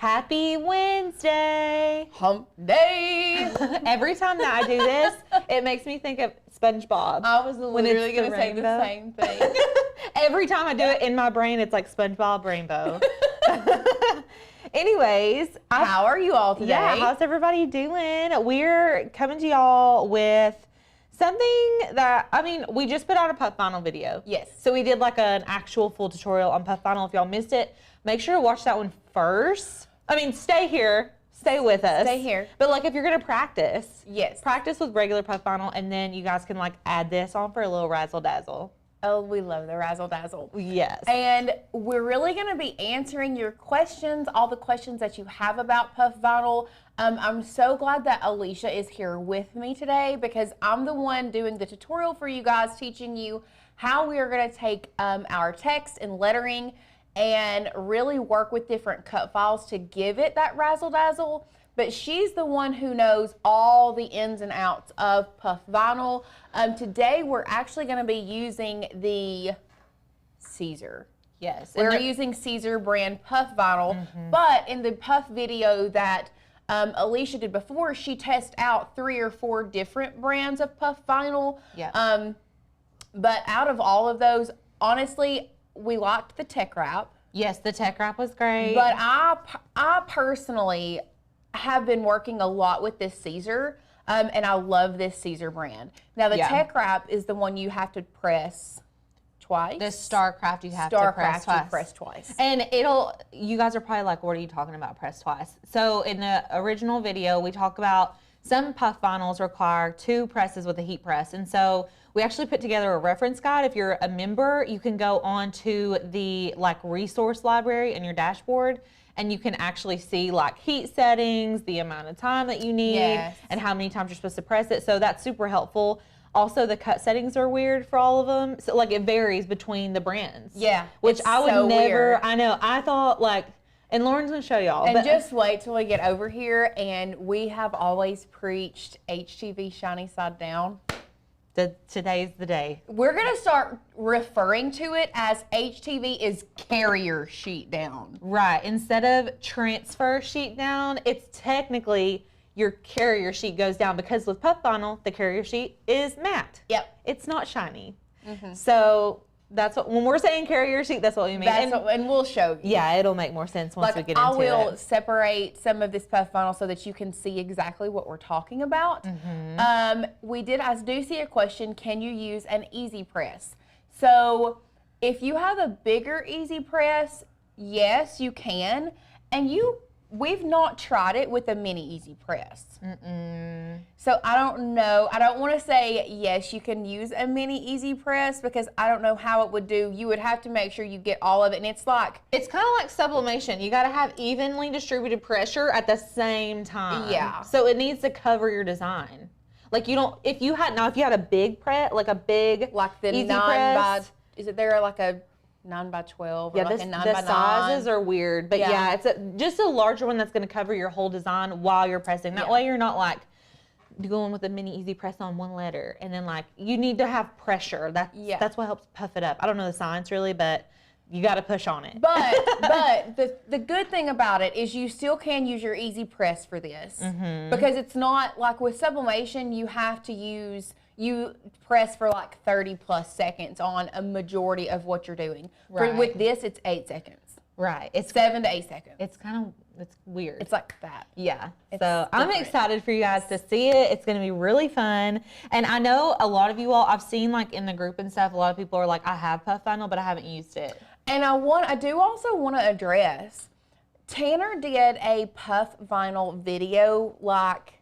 Happy Wednesday. Hump day. Every time that I do this, it makes me think of SpongeBob. I was literally going to say the rainbow. same thing. Every time I do it in my brain, it's like SpongeBob rainbow. Anyways. How are you all today? Yeah, how's everybody doing? We're coming to y'all with something that, I mean, we just put out a puff vinyl video. Yes. So we did like an actual full tutorial on puff vinyl. If y'all missed it, make sure to watch that one first. I mean, stay here. Stay with us. Stay here. But like if you're going to practice. Yes. Practice with regular puff vinyl and then you guys can like add this on for a little razzle dazzle. Oh, we love the razzle dazzle. Yes. And we're really going to be answering your questions, all the questions that you have about puff vinyl. I'm so glad that Alicia is here with me today because I'm the one doing the tutorial for you guys, teaching you how we are going to take our text and lettering and really work with different cut files to give it that razzle dazzle. But she's the one who knows all the ins and outs of puff vinyl. Today we're actually going to be using the Caesar. Yes. We're using Caesar brand puff vinyl, but in the puff video that Alicia did before, she tested out 3 or 4 different brands of puff vinyl. Yeah. But out of all of those, honestly, we liked the tech wrap. Yes, the tech wrap was great. But I personally have been working a lot with this Caesar, and I love this Caesar brand. Now, the tech wrap is the one you have to press twice. The StarCraft you have to press twice. And you guys are probably like, what are you talking about, press twice? So in the original video, we talk about some puff vinyls require 2 presses with a heat press. And so we actually put together a reference guide. If you're a member, you can go on to the like resource library in your dashboard and you can actually see like heat settings, the amount of time that you need, and how many times you're supposed to press it. So that's super helpful. Also, the cut settings are weird for all of them. So like it varies between the brands. Yeah. Which I would never, weird. I know, I thought like, and Lauren's gonna show y'all. And just wait till we get over here, and we have always preached HTV shiny side down. Today's the day. We're gonna start referring to it as HTV is carrier sheet down. Right, instead of transfer sheet down, it's technically your carrier sheet goes down because with puff vinyl, the carrier sheet is matte. Yep. It's not shiny. So that's what, when we're saying carrier sheet, that's what we mean. And we'll show you. Yeah, it'll make more sense once we get into it. I will separate some of this puff vinyl so that you can see exactly what we're talking about. I do see a question, can you use an easy press? So if you have a bigger easy press, yes, you can. And we've not tried it with a mini easy press. So I don't know. I don't want to say yes, you can use a mini easy press because I don't know how it would do. You would have to make sure you get all of it. And it's kind of like sublimation. You got to have evenly distributed pressure at the same time. Yeah. So it needs to cover your design. Like if you had a big press, like a big like the easy 9 press, by, is it there like a 9 by 12 or yeah, like a 9 the by 9? sizes are weird, but yeah, it's just a larger one that's going to cover your whole design while you're pressing. That way you're not like going with a mini easy press on one letter, and then like you need to have pressure. That's what helps puff it up. I don't know the science really, but you got to push on it. But the good thing about it is you still can use your easy press for this because it's not like with sublimation you have to you press for like 30 plus seconds on a majority of what you're doing. Right. With this, it's 8 seconds. Right. It's 7 to 8 seconds. it's weird. It's like that. Yeah. It's so I'm different. excited for you guys to see it. It's going to be really fun. And I know a lot of you all, I've seen like in the group and stuff, a lot of people are like, I have puff vinyl, but I haven't used it. And I do also want to address, Tanner did a puff vinyl video like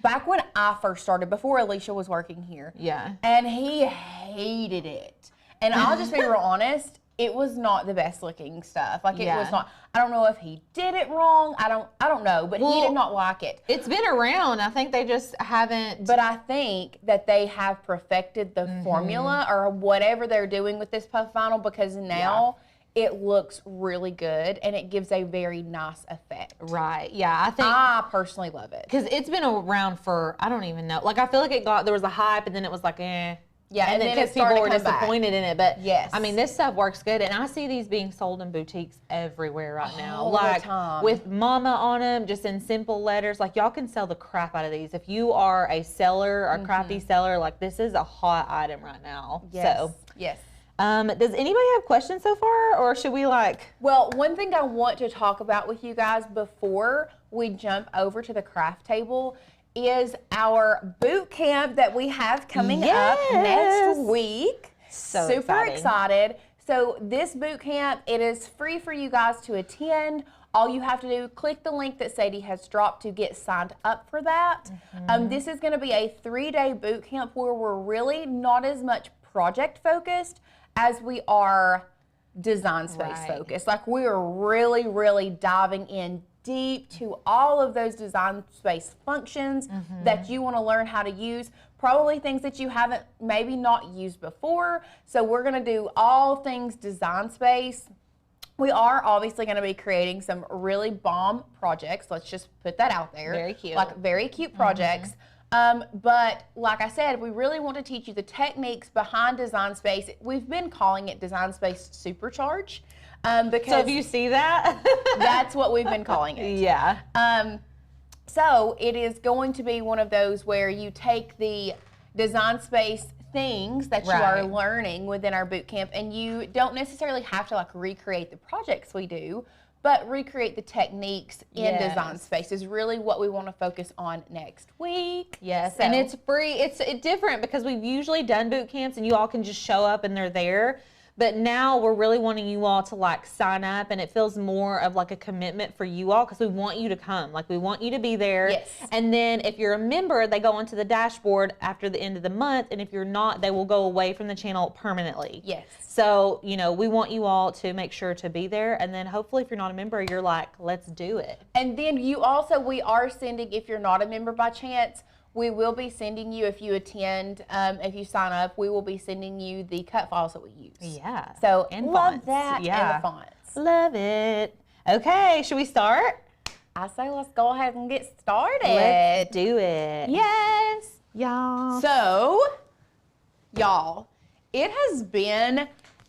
back when I first started, before Alicia was working here. Yeah. And he hated it. And I'll just be real honest, it was not the best looking stuff. Like it was not. I don't know if he did it wrong. I don't know, but he did not like it. It's been around. I think they just haven't. But I think that they have perfected the formula or whatever they're doing with this puff vinyl because now it looks really good and it gives a very nice effect. Right. Yeah. I personally love it. Because it's been around for, I don't even know. Like I feel like there was a hype and then it was like, eh. Yeah, and then it because started people were to come back. disappointed in it. But Yes. I mean, this stuff works good, and I see these being sold in boutiques everywhere right now, All the like time. with mama on them, just in simple letters. Like y'all can sell the crap out of these if you are a seller, a crafty seller. Like this is a hot item right now. Yes. So, Yes. does anybody have questions so far, or should we like? Well, one thing I want to talk about with you guys before we jump over to the craft table is our boot camp that we have coming up next week. So super exciting. excited. So this boot camp, it is free for you guys to attend. All you have to do, click the link that Sadie has dropped to get signed up for that. This is going to be a 3-day boot camp where we're really not as much project focused as we are design space focused. Like we are really, really diving in deep to all of those design space functions that you want to learn how to use, probably things that you haven't maybe not used before. So we're going to do all things design space. We are obviously going to be creating some really bomb projects. Let's just put that out there. Very cute. Like very cute projects. But like I said, we really want to teach you the techniques behind design space. We've been calling it Design Space Supercharge. Because So if you see that, that's what we've been calling it. yeah. So it is going to be one of those where you take the design space things that you are learning within our boot camp, and you don't necessarily have to like recreate the projects we do, but recreate the techniques in design space is really what we want to focus on next week. Yes, So- and it's free. It's different because we've usually done boot camps and you all can just show up and they're there. But now we're really wanting you all to like sign up, and it feels more of like a commitment for you all because we want you to come. Like we want you to be there. Yes. And then if you're a member, they go onto the dashboard after the end of the month, and if you're not, they will go away from the channel permanently. Yes. So, you know, we want you all to make sure to be there, and then hopefully if you're not a member, you're like, let's do it. And then you also, we are sending, if you're not a member by chance, we will be sending you, if you attend, if you sign up, we will be sending you the cut files that we use. Yeah. So And love fonts. that Yeah. and the fonts. Love it. Okay, should we start? I say let's go ahead and get started. Let's do it. Yes. Y'all. So, y'all, it has been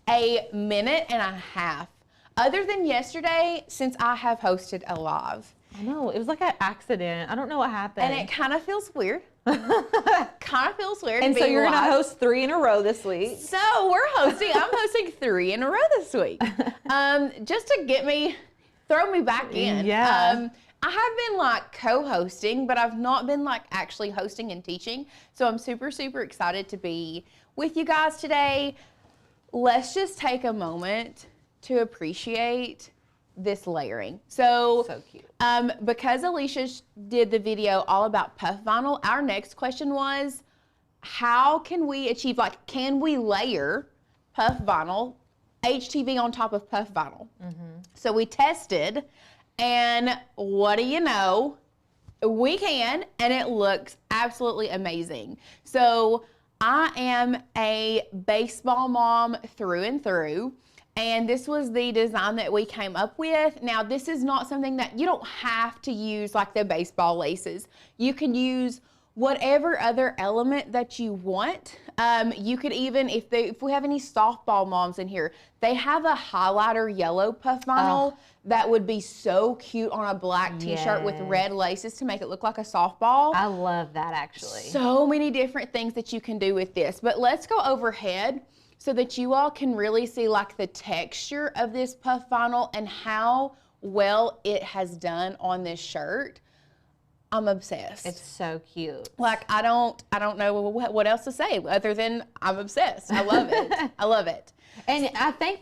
a minute and a half, other than yesterday, since I have hosted a live. I know, it was like an accident. I don't know what happened. And it kind of feels weird. And so you're going to host 3 in a row this week. So I'm hosting 3 in a row this week. Just to throw me back in. Yeah. I have been like co-hosting, but I've not been like actually hosting and teaching. So I'm super, super excited to be with you guys today. Let's just take a moment to appreciate this layering. So cute. Because Alicia did the video all about puff vinyl, our next question was, how can we achieve, like, can we layer puff vinyl, HTV on top of puff vinyl? So we tested, and what do you know? We can, and it looks absolutely amazing. So I am a baseball mom through and through. And this was the design that we came up with. Now, this is not something that you don't have to use like the baseball laces. You can use whatever other element that you want. You could even, if we have any softball moms in here, they have a highlighter yellow puff vinyl that would be so cute on a black t-shirt with red laces to make it look like a softball. I love that actually. So many different things that you can do with this. But let's go overhead so that you all can really see like the texture of this puff vinyl and how well it has done on this shirt. I'm obsessed. It's so cute. Like I don't know what else to say other than I'm obsessed. I love it. I love it. And I think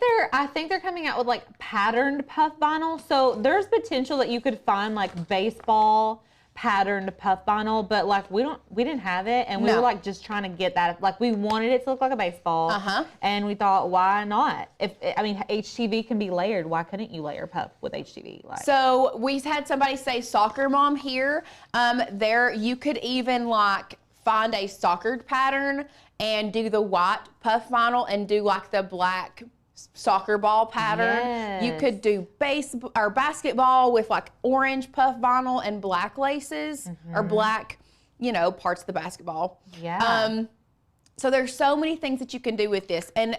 they're coming out with like patterned puff vinyl. So there's potential that you could find like baseball patterned puff vinyl, but like we didn't have it, and we were like just trying to get that, like we wanted it to look like a baseball, and we thought, why not? I mean HTV can be layered, why couldn't you layer puff with HTV? Like, so we had somebody say soccer mom here. There you could even like find a soccer pattern and do the white puff vinyl and do like the black soccer ball pattern. Yes. You could do baseball or basketball with like orange puff vinyl and black laces or black, parts of the basketball. Yeah. So there's so many things that you can do with this. And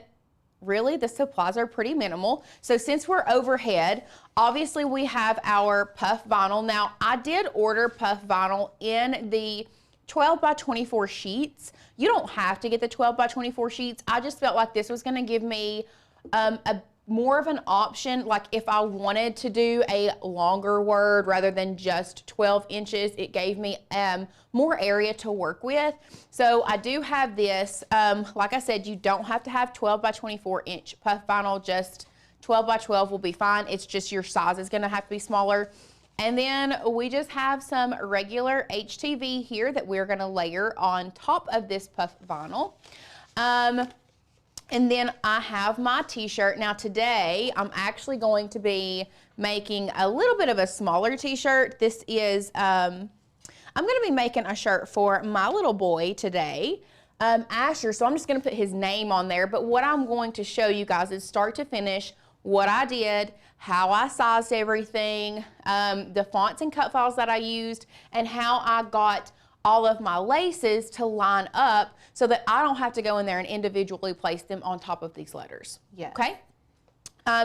really, the supplies are pretty minimal. So since we're overhead, obviously we have our puff vinyl. Now, I did order puff vinyl in the 12 by 24 sheets. You don't have to get the 12 by 24 sheets. I just felt like this was gonna give me a more of an option, like if I wanted to do a longer word rather than just 12 inches, it gave me more area to work with. So I do have this, like I said, you don't have to have 12 by 24 inch puff vinyl, just 12 by 12 will be fine. It's just your size is gonna have to be smaller. And then we just have some regular HTV here that we're gonna layer on top of this puff vinyl. And then I have my t-shirt. Now today, I'm actually going to be making a little bit of a smaller t-shirt. This is, I'm gonna be making a shirt for my little boy today, Asher. So I'm just gonna put his name on there. But what I'm going to show you guys is start to finish what I did, how I sized everything, the fonts and cut files that I used, and how I got all of my laces to line up so that I don't have to go in there and individually place them on top of these letters. Yes. Okay?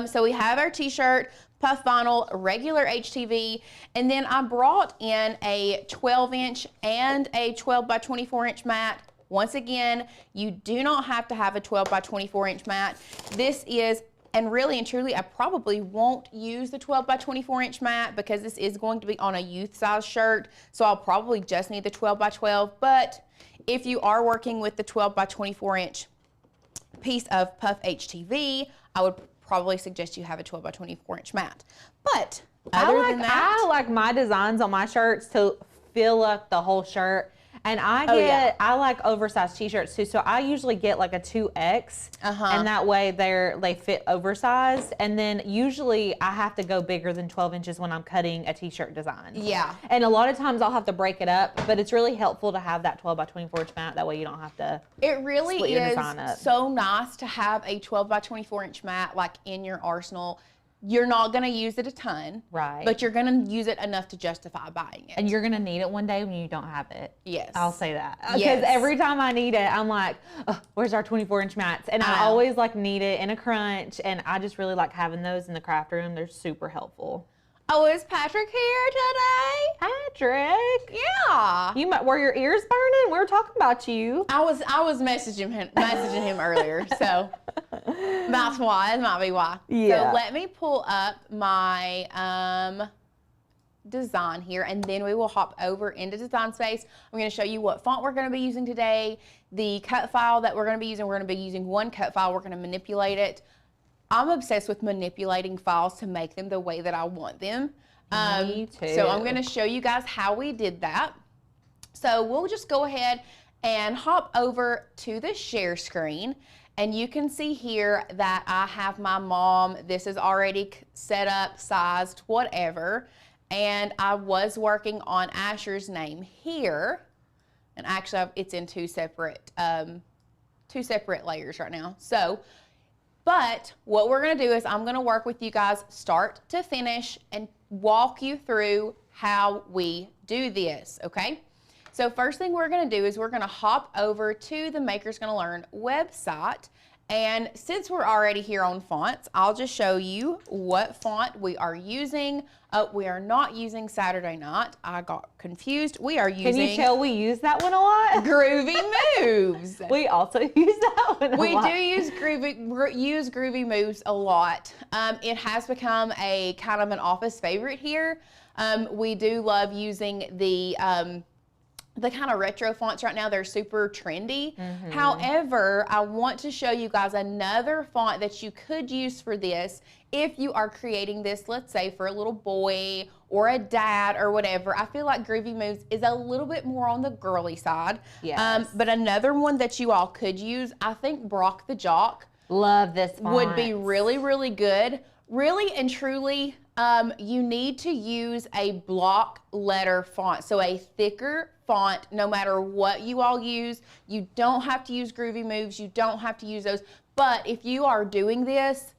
So we have our t-shirt, puff vinyl, regular HTV, and then I brought in a 12 inch and a 12 by 24 inch mat. Once again, you do not have to have a 12 by 24 inch mat. This is, and really and truly, I probably won't use the 12 by 24 inch mat because this is going to be on a youth size shirt. So I'll probably just need the 12 by 12. But if you are working with the 12 by 24 inch piece of puff HTV, I would probably suggest you have a 12 by 24 inch mat. But other than that, I like my designs on my shirts to fill up the whole shirt. And I like oversized t-shirts too. So I usually get like a 2X and that way they fit oversized. And then usually I have to go bigger than 12 inches when I'm cutting a t-shirt design. Yeah. And a lot of times I'll have to break it up, but it's really helpful to have that 12 by 24 inch mat. That way you don't have to It really split your is design up. so nice to have a 12 by 24 inch mat like in your arsenal. You're not going to use it a ton, Right. but you're going to use it enough to justify buying it. And you're going to need it one day when you don't have it. Yes. I'll say that. Because Yes. every time I need it, I'm like, oh, where's our 24 inch mats? And I always like need it in a crunch. And I just really like having those in the craft room. They're super helpful. Oh, is Patrick here today? Patrick. Yeah. Were your ears burning? We were talking about you. I was messaging him earlier, so that's why. That might be why. Yeah. So let me pull up my design here, and then we will hop over into Design Space. I'm going to show you what font we're going to be using today, the cut file that we're going to be using. We're going to be using one cut file. We're going to manipulate it. I'm obsessed with manipulating files to make them the way that I want them. Me too. So I'm going to show you guys how we did that. So we'll just go ahead and hop over to the share screen. And you can see here that I have my mom. This is already set up, sized, whatever. And I was working on Asher's name here. And actually, it's in two separate layers right now. But what we're going to do is I'm going to work with you guys start to finish and walk you through how we do this, okay? So first thing we're going to do is we're going to hop over to the Maker's Gonna Learn website. And since we're already here on fonts, I'll just show you what font we are using. We are not using Saturday Night. I got confused. We are using... Can you tell we use that one a lot? Groovy Moves. We also use that one a lot. We do use Groovy Moves a lot. It has become a kind of an office favorite here. We do love using the kind of retro fonts right now. They're super trendy. However, I want to show you guys another font that you could use for this if you are creating this, let's say for a little boy or a dad or whatever. I feel like Groovy Moves is a little bit more on the girly side. Yes. But another one that you all could use, I think Brock the Jock Love this font. would be really, really good. Really and truly, you need to use a block letter font, so a thicker font, no matter what you all use. You don't have to use Groovy Moves. You don't have to use those. But if you are doing this,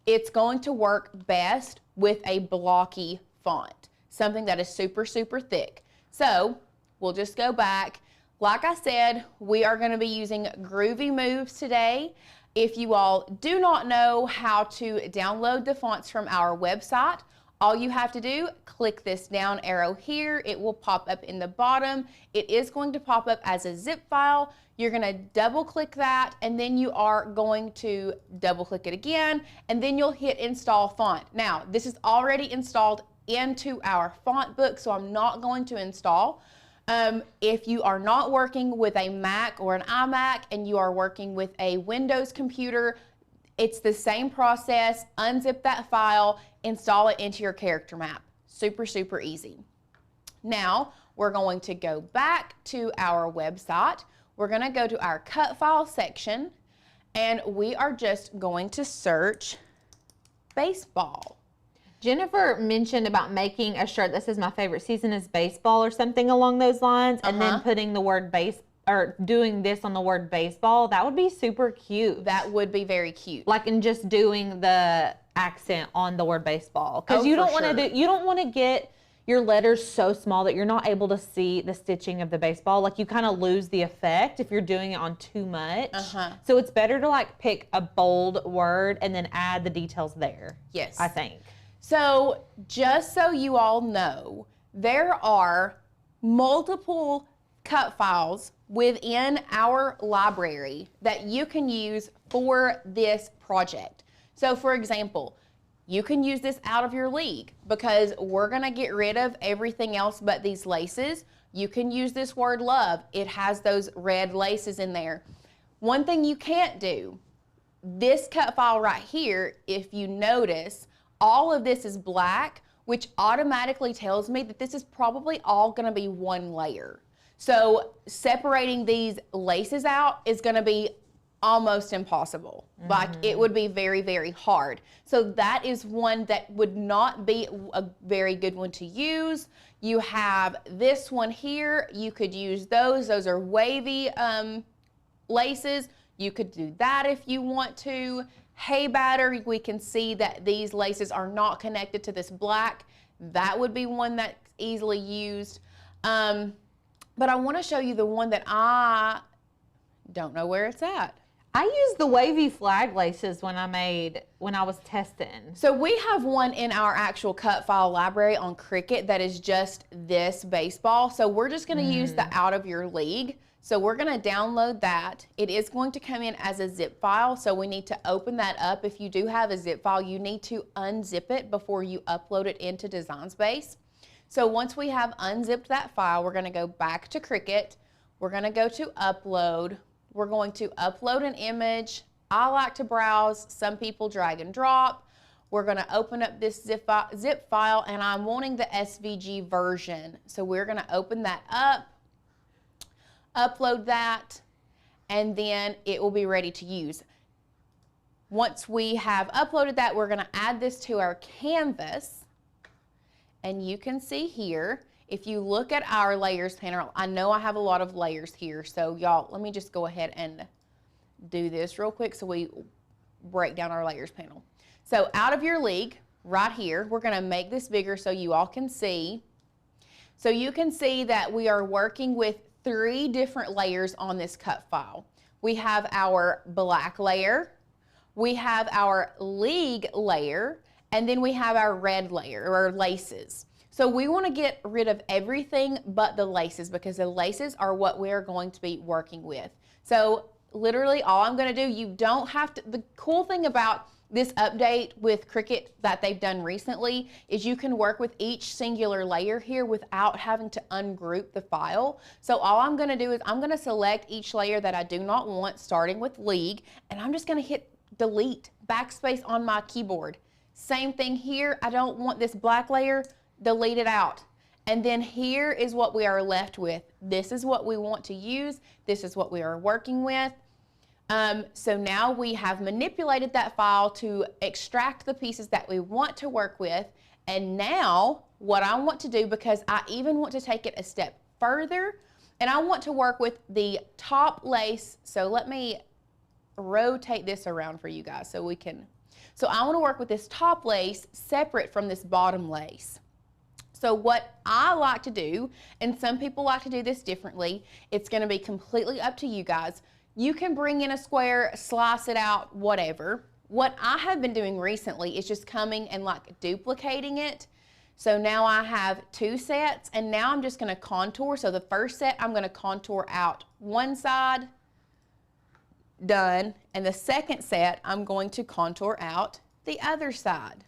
it's going to work best with a blocky font, something that is super, super thick. So we'll just go back. Like I said, we are going to be using Groovy Moves today. If you all do not know how to download the fonts from our website, all you have to do, click this down arrow here. It will pop up in the bottom. It is going to pop up as a zip file. You're going to double click that, and then you are going to double click it again, and then you'll hit install font. Now, this is already installed into our font book, so I'm not going to install. If you are not working with a Mac or an iMac and you are working with a Windows computer, it's the same process. Unzip that file, install it into your character map. Super, super easy. Now, we're going to go back to our website. We're going to go to our cut file section, and we are just going to search baseball. Jennifer mentioned about making a shirt that says my favorite season is baseball or something along those lines, and then putting the word base or doing this on the word baseball. That would be super cute. That would be very cute. Like, and just doing the accent on the word baseball, because you don't want to you don't want to get your letters so small that you're not able to see the stitching of the baseball. Like, you kind of lose the effect if you're doing it on too much. So it's better to like pick a bold word and then add the details there. Yes, I think. So just so you all know, there are multiple cut files within our library that you can use for this project. So for example, you can use this out of your league because we're gonna get rid of everything else but these laces. You can use this word love. It has those red laces in there. One thing you can't do, this cut file right here, if you notice, all of this is black, which automatically tells me that this is probably all gonna be one layer. So separating these laces out is gonna be almost impossible. Like, it would be very, very hard. So that is one that would not be a very good one to use. You have this one here. You could use those. Those are wavy laces. You could do that if you want to. Hay batter, we can see that these laces are not connected to this black. That would be one that's easily used. But I want to show you the one that I don't know where it's at. I used the wavy flag laces when I was testing. So we have one in our actual cut file library on Cricut that is just this baseball. So we're just going to use the out of your league. So we're going to download that. It is going to come in as a zip file, so we need to open that up. If you do have a zip file, you need to unzip it before you upload it into Design Space. So once we have unzipped that file, we're going to go back to Cricut. We're going to go to Upload. We're going to upload an image. I like to browse. Some people drag and drop. We're going to open up this zip file, and I'm wanting the SVG version. So we're going to open that up, upload that, and then it will be ready to use. Once we have uploaded that, we're going to add this to our canvas, and you can see here, if you look at our layers panel, I know I have a lot of layers here, so y'all, let me just go ahead and do this real quick so we break down our layers panel. So out of your league, right here, we're going to make this bigger so you all can see. So you can see that we are working with 3 different layers on this cut file. We have our black layer, we have our league layer, and then we have our red layer, or laces. So we want to get rid of everything but the laces, because the laces are what we're going to be working with. So literally all I'm going to do, you don't have to, the cool thing about this update with Cricut that they've done recently is you can work with each singular layer here without having to ungroup the file. So all I'm going to do is I'm going to select each layer that I do not want, starting with league, and I'm just going to hit delete, backspace on my keyboard. Same thing here. I don't want this black layer, delete it out. And then here is what we are left with. This is what we want to use. This is what we are working with. So now we have manipulated that file to extract the pieces that we want to work with. And now what I want to do, because I even want to take it a step further, and I want to work with the top lace. So let me rotate this around for you guys so we can. So I want to work with this top lace separate from this bottom lace. So what I like to do, and some people like to do this differently, it's gonna be completely up to you guys. You can bring in a square, slice it out, whatever. What I have been doing recently is just coming and like duplicating it. So now I have 2 sets, and now I'm just gonna contour. So the first set, I'm gonna contour out one side, done. And the second set, I'm going to contour out the other side.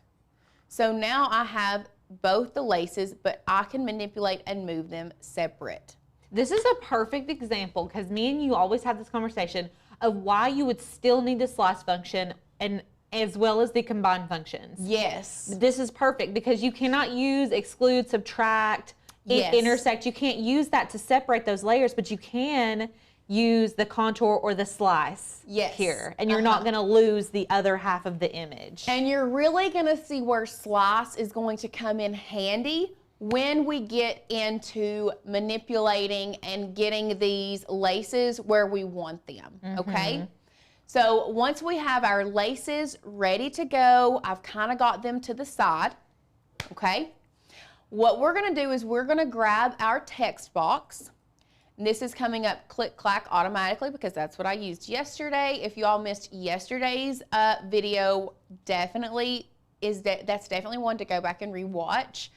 So now I have both the laces, but I can manipulate and move them separate. This is a perfect example because me and you always have this conversation of why you would still need the slice function and as well as the combine functions. Yes. This is perfect because you cannot use exclude, subtract, Yes. intersect. You can't use that to separate those layers, but you can use the contour or the slice Yes. here. And you're not going to lose the other half of the image. And you're really gonna see where slice is going to come in handy when we get into manipulating and getting these laces where we want them, okay? So once we have our laces ready to go, I've kind of got them to the side, okay? What we're gonna do is we're gonna grab our text box. And this is coming up click clack automatically because that's what I used yesterday. If you all missed yesterday's video, that's definitely one to go back and rewatch.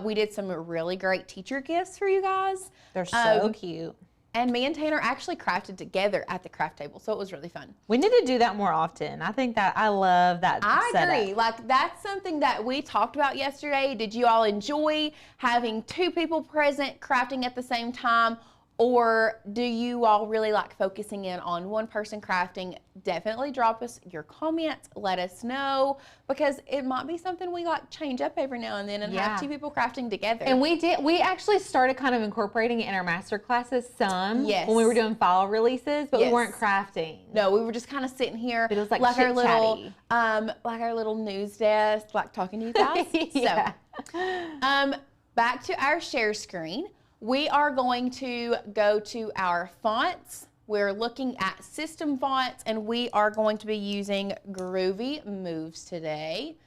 We did some really great teacher gifts for you guys. They're so cute. And me and Tanner actually crafted together at the craft table, so it was really fun. We need to do that more often. I think that I love that I setup. agree. Like, that's something that we talked about yesterday. Did you all enjoy having 2 people present crafting at the same time? Or do you all really like focusing in on one person crafting? Definitely drop us your comments. Let us know, because it might be something we like change up every now and then and have 2 people crafting together. And we actually started kind of incorporating it in our master classes some Yes. when we were doing file releases, but we Yes. weren't crafting. No, we were just kind of sitting here, It was like our little, chit-chatty. like our little news desk, like talking to you guys. Yeah. So, back to our share screen. We are going to go to our fonts. We're looking at system fonts, and we are going to be using Groovy Moves today.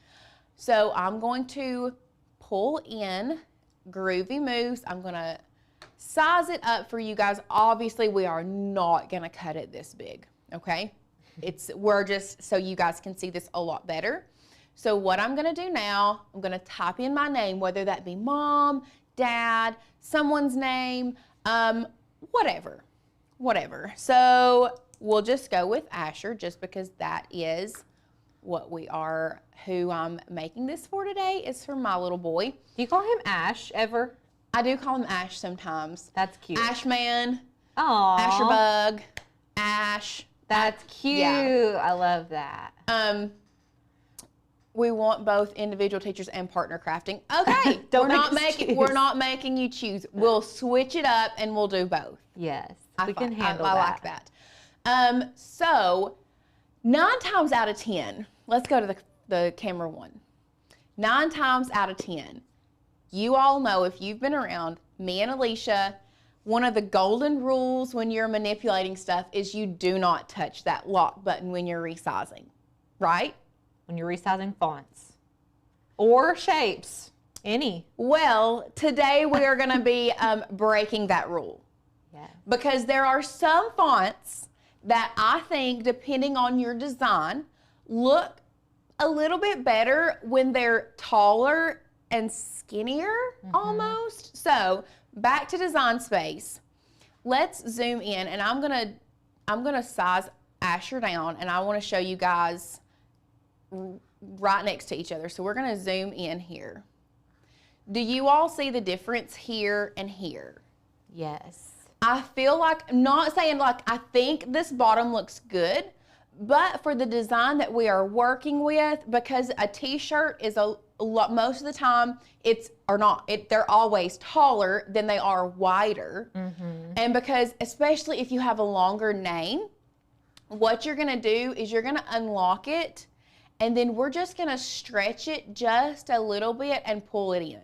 So I'm going to pull in Groovy Moves. I'm going to size it up for you guys. Obviously, we are not going to cut it this big, okay? We're just so you guys can see this a lot better. So what I'm going to do now, I'm going to type in my name, whether that be mom, dad, someone's name, whatever. So we'll just go with Asher just because that is who I'm making this for today is for my little boy. Do you call him Ash ever? I do call him Ash sometimes. That's cute. Ashman, Aww. Asherbug, Ash. That's cute. Yeah. I love that. We want both individual teachers and partner crafting. Okay, Don't we're not making you choose. We'll switch it up and we'll do both. Yes, we can handle I that. like that. So 9 times out of 10, let's go to the camera one. 9 times out of 10, you all know, if you've been around me and Alicia, one of the golden rules when you're manipulating stuff is you do not touch that lock button when you're resizing, right? When you're resizing fonts or shapes, any. Well, today we are going to be breaking that rule. Yes. Because there are some fonts that I think, depending on your design, look a little bit better when they're taller and skinnier almost. So back to design space. Let's zoom in, and I'm gonna size Asher down, and I want to show you guys right next to each other. So we're gonna zoom in here. Do you all see the difference here and here? Yes. I feel like, I'm not saying like I think this bottom looks good, but for the design that we are working with, because a t-shirt is a lot, most of the time they're always taller than they are wider. And because, especially if you have a longer name, what you're gonna do is you're gonna unlock it, and then we're just gonna stretch it just a little bit and pull it in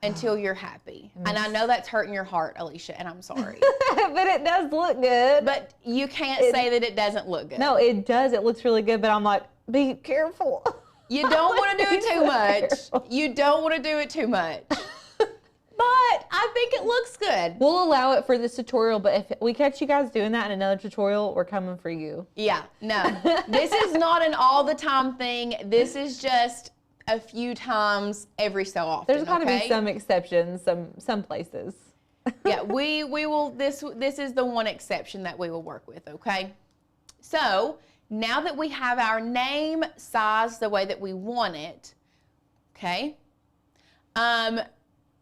until you're happy. And I know that's hurting your heart, Alicia, and I'm sorry. But it does look good. But you can't say that it doesn't look good. No, it does. It looks really good, but I'm like, be careful. You don't want to do it too much. You don't want to do it too much. But I think it looks good. We'll allow it for this tutorial, but if we catch you guys doing that in another tutorial, we're coming for you. Yeah, no. This is not an all the time thing. This is just a few times every so often. There's got to be some exceptions, some places. Yeah, we will, this is the one exception that we will work with, okay? So, now that we have our name sized the way that we want it, okay?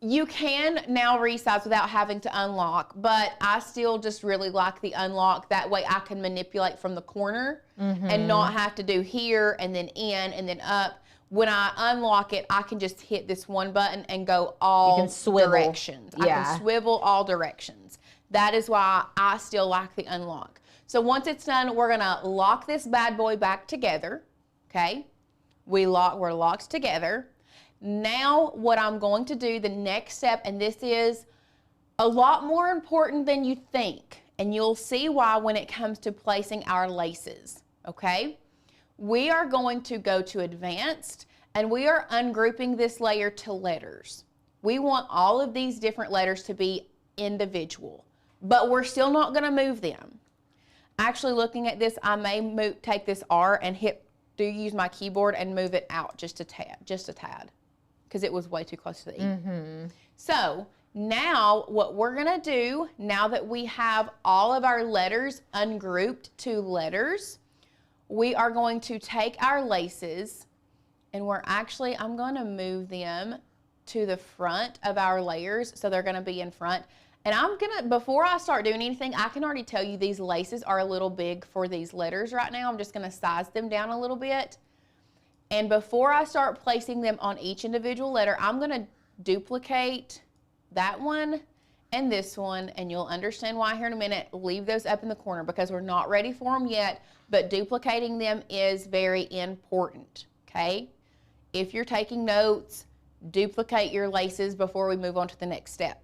You can now resize without having to unlock, but I still just really like the unlock. That way I can manipulate from the corner and not have to do here and then in and then up. When I unlock it, I can just hit this one button and go all directions. I can swivel all directions. That is why I still like the unlock. So once it's done, we're gonna lock this bad boy back together, okay? We're locked together. Now what I'm going to do, the next step, and this is a lot more important than you think, and you'll see why when it comes to placing our laces, okay? We are going to go to advanced, and we are ungrouping this layer to letters. We want all of these different letters to be individual, but we're still not gonna move them. Actually, looking at this, I may take this R and use my keyboard and move it out just a tad, because it was way too close to the E. So now what we're gonna do, now that we have all of our letters ungrouped to letters, we are going to take our laces and I'm gonna move them to the front of our layers, so they're gonna be in front. And before I start doing anything, I can already tell you these laces are a little big for these letters right now. I'm just gonna size them down a little bit. And before I start placing them on each individual letter, I'm gonna duplicate that one and this one, and you'll understand why here in a minute. Leave those up in the corner because we're not ready for them yet, but duplicating them is very important, okay? If you're taking notes, duplicate your laces before we move on to the next step.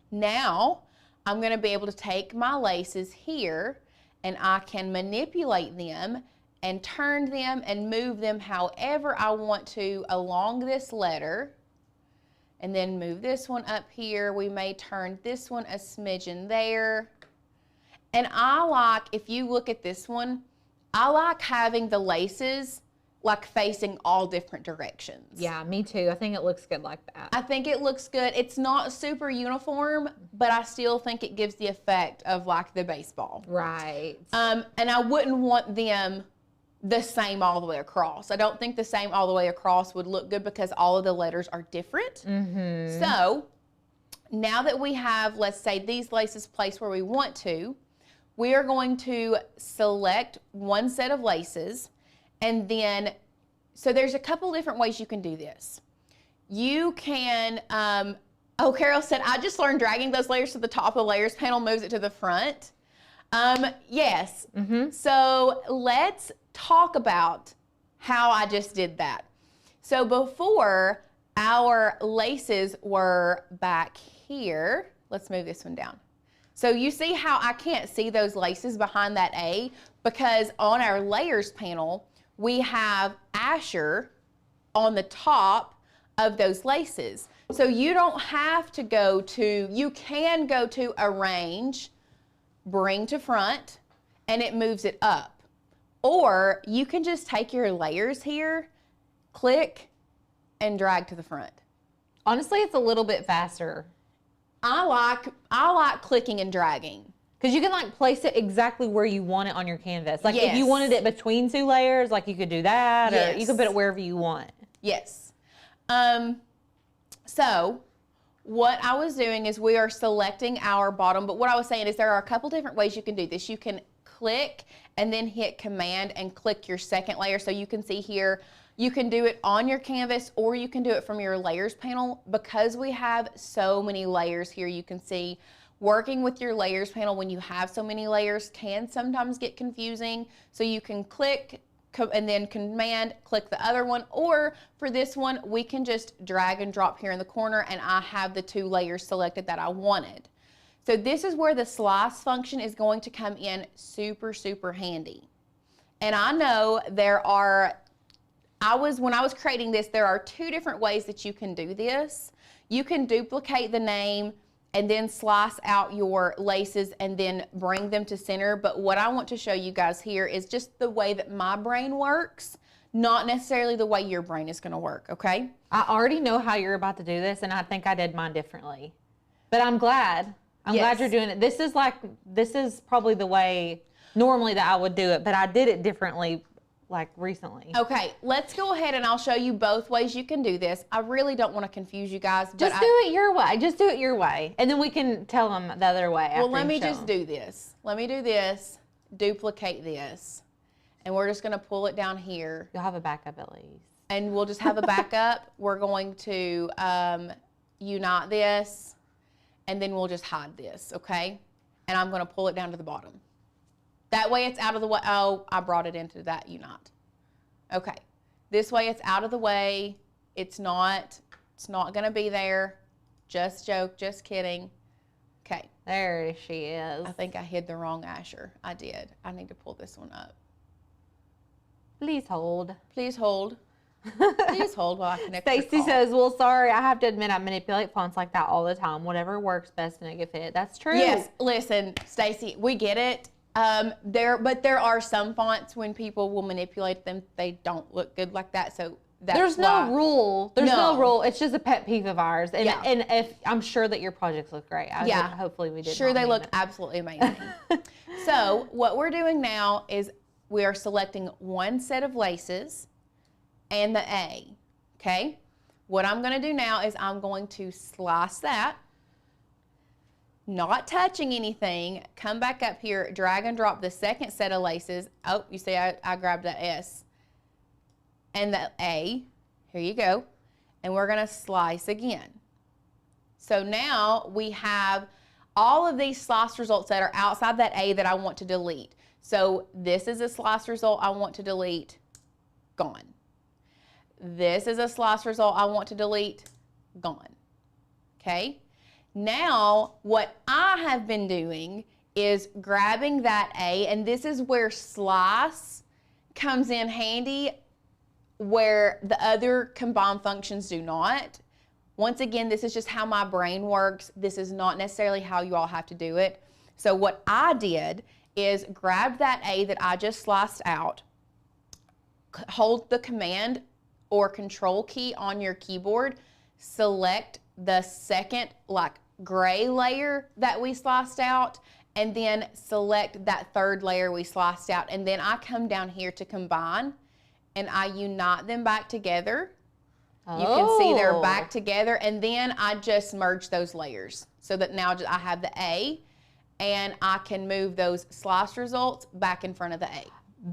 Now, I'm gonna be able to take my laces here and I can manipulate them and turn them and move them however I want to along this letter, and then move this one up here. We may turn this one a smidgen there. And I like, if you look at this one, I like having the laces like facing all different directions. Yeah, me too. I think it looks good like that. I think it looks good. It's not super uniform, but I still think it gives the effect of like the baseball. Right. And I wouldn't want them the same all the way across. I don't think the same all the way across would look good because all of the letters are different. So now that we have, let's say, these laces placed where we want to, we are going to select one set of laces, and then, so there's a couple different ways you can do this. You can, oh, Carol said, I just learned dragging those layers to the top of the layers panel moves it to the front. Yes. So let's talk about how I just did that. So before, our laces were back here. Let's move this one down. So you see how I can't see those laces behind that A, because on our layers panel, we have Asher on the top of those laces. So you don't have to go to, you can go to arrange, bring to front, and it moves it up. Or you can just take your layers here, click, and drag to the front. Honestly, it's a little bit faster. I like clicking and dragging. Because you can like place it exactly where you want it on your canvas. Like if you wanted it between two layers, like you could do that, or you can put it wherever you want. Yes. So what I was doing is we are selecting our bottom, but what I was saying is there are a couple different ways you can do this. You can click and then hit Command and click your second layer. So you can see here, you can do it on your canvas or you can do it from your layers panel. Because we have so many layers here, you can see working with your layers panel when you have so many layers can sometimes get confusing. So you can click and then Command, click the other one, or for this one, we can just drag and drop here in the corner and I have the two layers selected that I wanted. So this is where the slice function is going to come in super, super handy. And I know there are when I was creating this, there are 2 different ways that you can do this. You can duplicate the name and then slice out your laces and then bring them to center. But what I want to show you guys here is just the way that my brain works, not necessarily the way your brain is gonna work, okay? I already know how you're about to do this, and I think I did mine differently. But I'm glad. I'm glad you're doing it. This is probably the way normally that I would do it, but I did it differently like recently. Okay, let's go ahead and I'll show you both ways you can do this. I really don't want to confuse you guys. But Just do it your way. Just do it your way. And then we can tell them the other way. Well, let me just do this. Let me do this, duplicate this, and we're just gonna pull it down here. You'll have a backup at least. And we'll just have a backup. We're going to unite this, and then we'll just hide this, okay? And I'm gonna pull it down to the bottom. That way it's out of the way. Oh, I brought it into that unite. Okay, this way it's out of the way. It's not gonna be there. Just joke, just kidding. Okay. There she is. I think I hid the wrong Asher. I did. I need to pull this one up. Please hold. Please hold. Please hold while I connect. Stacy says, well, sorry, I have to admit I manipulate fonts like that all the time. Whatever works best to make it fit. That's true. Yes, listen, Stacy, we get it. But there are some fonts when people will manipulate them, they don't look good like that. So there's no rule. There's no rule. It's just a pet peeve of ours. And and if I'm sure that your projects look great. Hopefully we did. Sure, they look absolutely amazing. So what we're doing now is we are selecting one set of laces and the A. Okay. What I'm going to do now is I'm going to slice that. Not touching anything, come back up here, drag and drop the second set of laces. Oh, you see I grabbed that S and the A. Here you go. And we're gonna slice again. So now we have all of these slice results that are outside that A that I want to delete. So this is a slice result I want to delete, gone. This is a slice result I want to delete, gone. Okay? Now, what I have been doing is grabbing that A, and this is where slice comes in handy, where the other combined functions do not. Once again, this is just how my brain works. This is not necessarily how you all have to do it. So what I did is grab that A that I just sliced out, hold the Command or Control key on your keyboard, select the second gray layer that we sliced out, and then select that third layer we sliced out, and then I come down here to combine and I unite them back together. You can see they're back together, and then I just merge those layers so that now I have the A, and I can move those slice results back in front of the A.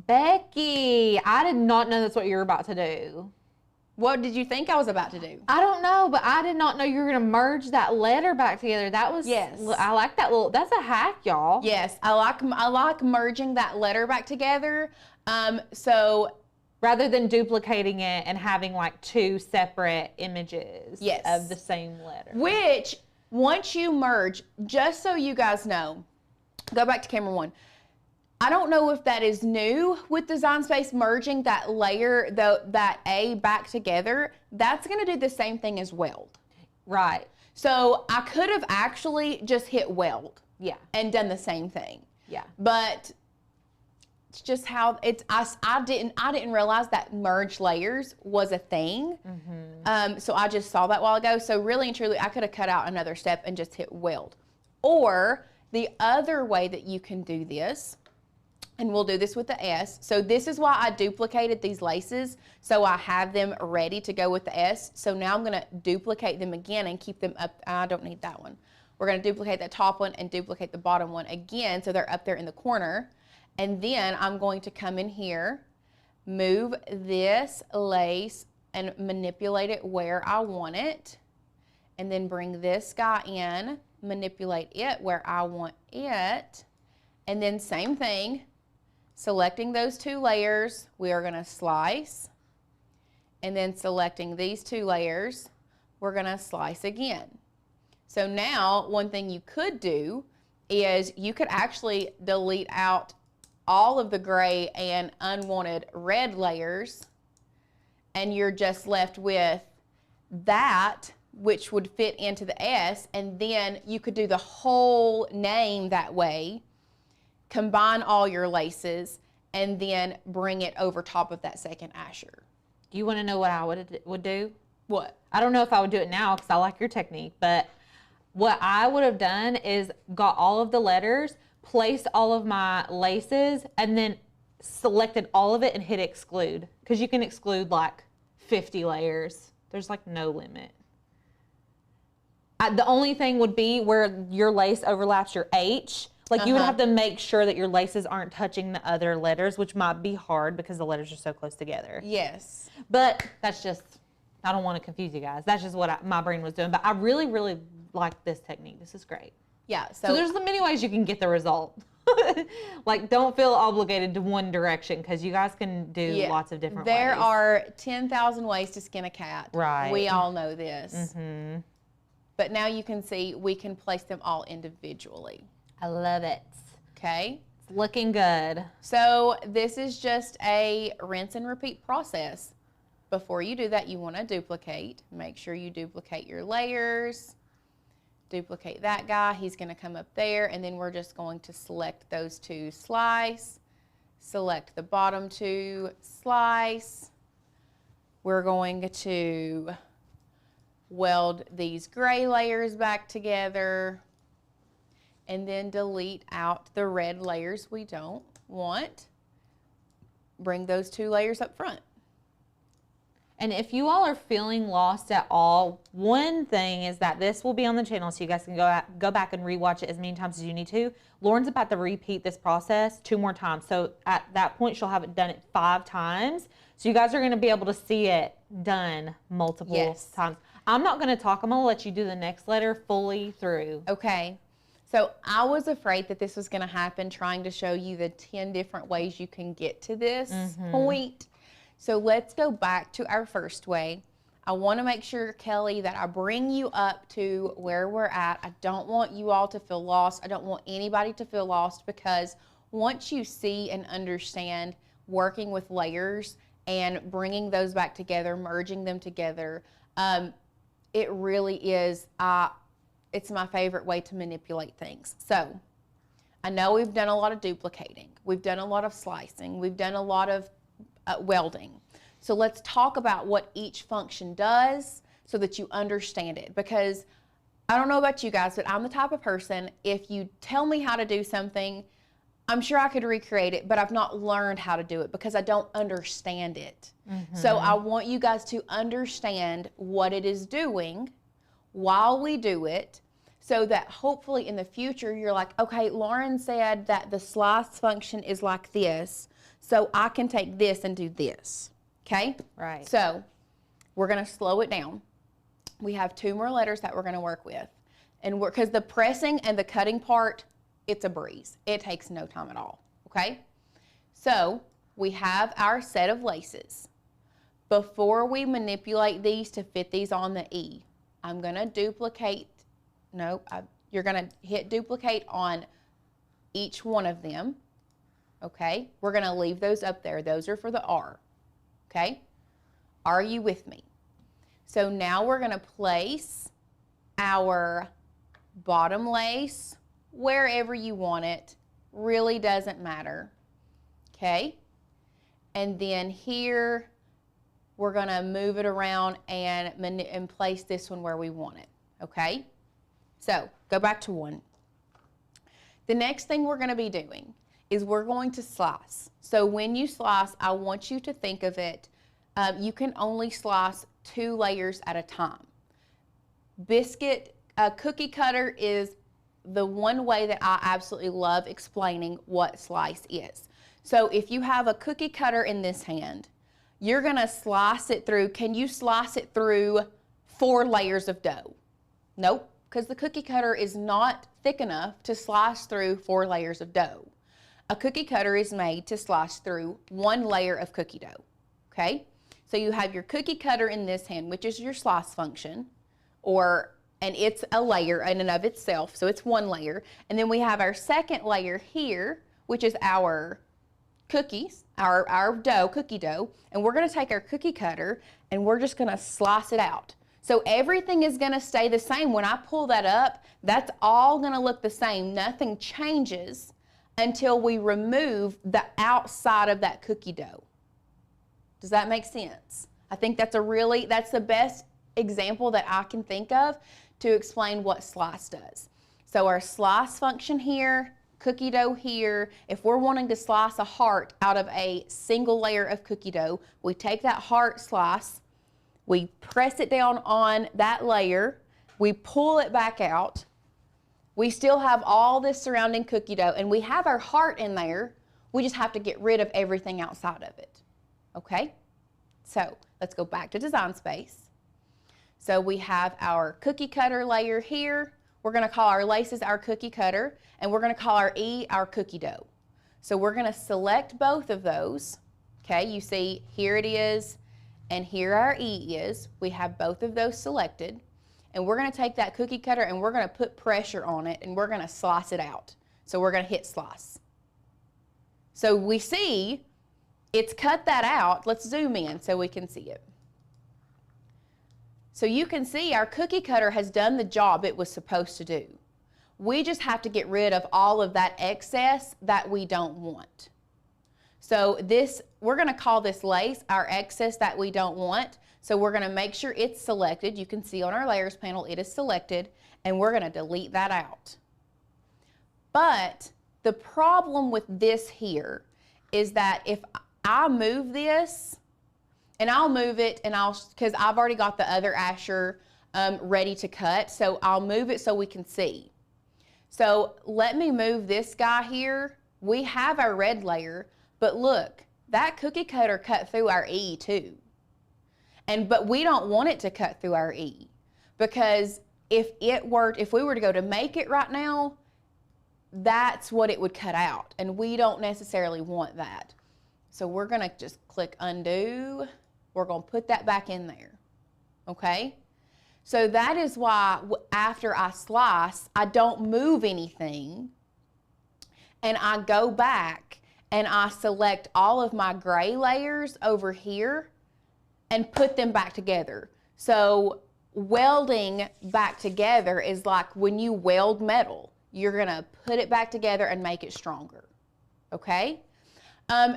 Becky, I did not know that's what you were about to do. What did you think I was about to do? I don't know, but I did not know you were going to merge that letter back together. That was, yes. I like that that's a hack, y'all. Yes, I like merging that letter back together. So rather than duplicating it and having like 2 separate images of the same letter. Which, once you merge, just so you guys know, go back to camera 1. I don't know if that is new with Design Space, merging that layer, that A back together. That's going to do the same thing as weld. Right. So I could have actually just hit weld. Yeah. And done the same thing. Yeah. But it's just how I didn't realize that merge layers was a thing. Mm-hmm. So I just saw that a while ago. So really and truly, I could have cut out another step and just hit weld. Or the other way that you can do this, and we'll do this with the S. So this is why I duplicated these laces, so I have them ready to go with the S. So now I'm gonna duplicate them again and keep them up. I don't need that one. We're gonna duplicate the top one and duplicate the bottom one again, so they're up there in the corner. And then I'm going to come in here, move this lace and manipulate it where I want it. And then bring this guy in, manipulate it where I want it. And then same thing. Selecting those 2 layers, we are going to slice, and then selecting these 2 layers, we're going to slice again. So now, one thing you could do is you could actually delete out all of the gray and unwanted red layers, and you're just left with that, which would fit into the S, and then you could do the whole name that way, combine all your laces, and then bring it over top of that second Asher. Do you want to know what I would do? What? I don't know if I would do it now because I like your technique, but what I would have done is got all of the letters, placed all of my laces, and then selected all of it and hit exclude, because you can exclude like 50 layers. There's like no limit. The only thing would be where your lace overlaps your H. Like you would have to make sure that your laces aren't touching the other letters, which might be hard because the letters are so close together. Yes. But that's just, I don't want to confuse you guys. That's just what my brain was doing. But I really, really like this technique. This is great. Yeah. So there's many ways you can get the result. Like, don't feel obligated to one direction, because you guys can do lots of different ways. There are 10,000 ways to skin a cat. Right. We all know this. But now you can see we can place them all individually. I love it. Okay. It's looking good. So this is just a rinse and repeat process. Before you do that, you want to duplicate. Make sure you duplicate your layers. Duplicate that guy. He's going to come up there, and then we're just going to select those two, slice. Select the bottom two, slice. We're going to weld these gray layers back together, and then delete out the red layers we don't want. Bring those two layers up front. And if you all are feeling lost at all, one thing is that this will be on the channel, so you guys can go back and rewatch it as many times as you need to. Lauren's about to repeat this process 2 more times. So at that point, she'll have it done 5 times. So you guys are going to be able to see it done multiple times. I'm not going to talk. I'm going to let you do the next letter fully through. Okay. So I was afraid that this was going to happen, trying to show you the 10 different ways you can get to this point. So let's go back to our first way. I want to make sure, Kelly, that I bring you up to where we're at. I don't want you all to feel lost. I don't want anybody to feel lost, because once you see and understand working with layers and bringing those back together, merging them together, it really is, it's my favorite way to manipulate things. So I know we've done a lot of duplicating. We've done a lot of slicing. We've done a lot of welding. So let's talk about what each function does so that you understand it. Because I don't know about you guys, but I'm the type of person, if you tell me how to do something, I'm sure I could recreate it, but I've not learned how to do it because I don't understand it. So I want you guys to understand what it is doing while we do it, so that hopefully in the future you're like, okay, Lauren said that the slice function is like this, so I can take this and do this, okay? Right. So we're going to slow it down. We have 2 more letters that we're going to work with. And because the pressing and the cutting part, it's a breeze. It takes no time at all, okay? So we have our set of laces. Before we manipulate these to fit these on the E, I'm going to duplicate. You're going to hit duplicate on each one of them, okay? We're going to leave those up there. Those are for the R, okay? Are you with me? So now we're going to place our bottom lace wherever you want it. Really doesn't matter, okay? And then here, we're going to move it around and place this one where we want it, okay? So go back to 1. The next thing we're going to be doing is we're going to slice. So when you slice, I want you to think of it, you can only slice 2 layers at a time. Cookie cutter is the one way that I absolutely love explaining what slice is. So if you have a cookie cutter in this hand, you're going to slice it through. Can you slice it through 4 layers of dough? Nope, because the cookie cutter is not thick enough to slice through 4 layers of dough. A cookie cutter is made to slice through 1 layer of cookie dough, okay? So you have your cookie cutter in this hand, which is your slice function, and it's a layer in and of itself, so it's 1 layer. And then we have our second layer here, which is our cookies, our dough, cookie dough, and we're gonna take our cookie cutter and we're just gonna slice it out. So everything is gonna stay the same. When I pull that up, that's all gonna look the same. Nothing changes until we remove the outside of that cookie dough. Does that make sense? I think that's the best example that I can think of to explain what slice does. So our slice function here, cookie dough here, if we're wanting to slice a heart out of a single layer of cookie dough, we take that heart slice, we press it down on that layer, we pull it back out, we still have all this surrounding cookie dough, and we have our heart in there, we just have to get rid of everything outside of it, okay? So let's go back to Design Space. So we have our cookie cutter layer here. We're gonna call our laces our cookie cutter, and we're gonna call our E our cookie dough. So we're gonna select both of those. Okay, you see here it is, and here our E is. We have both of those selected, and we're gonna take that cookie cutter and we're gonna put pressure on it and we're gonna slice it out. So we're gonna hit slice. So we see it's cut that out. Let's zoom in so we can see it. So you can see our cookie cutter has done the job it was supposed to do. We just have to get rid of all of that excess that we don't want. So we're gonna call this lace our excess that we don't want. So we're gonna make sure it's selected. You can see on our layers panel, it is selected, and we're gonna delete that out. But the problem with this here is that if I move this, and I'll move it, and because I've already got the other Asher ready to cut, so I'll move it so we can see. So let me move this guy here. We have our red layer, but look, that cookie cutter cut through our E too. But we don't want it to cut through our E, because if we were to go to make it right now, that's what it would cut out, and we don't necessarily want that. So we're gonna just click undo. We're gonna put that back in there, okay? So that is why after I slice, I don't move anything, and I go back and I select all of my gray layers over here and put them back together. So welding back together is like when you weld metal. You're gonna put it back together and make it stronger, okay?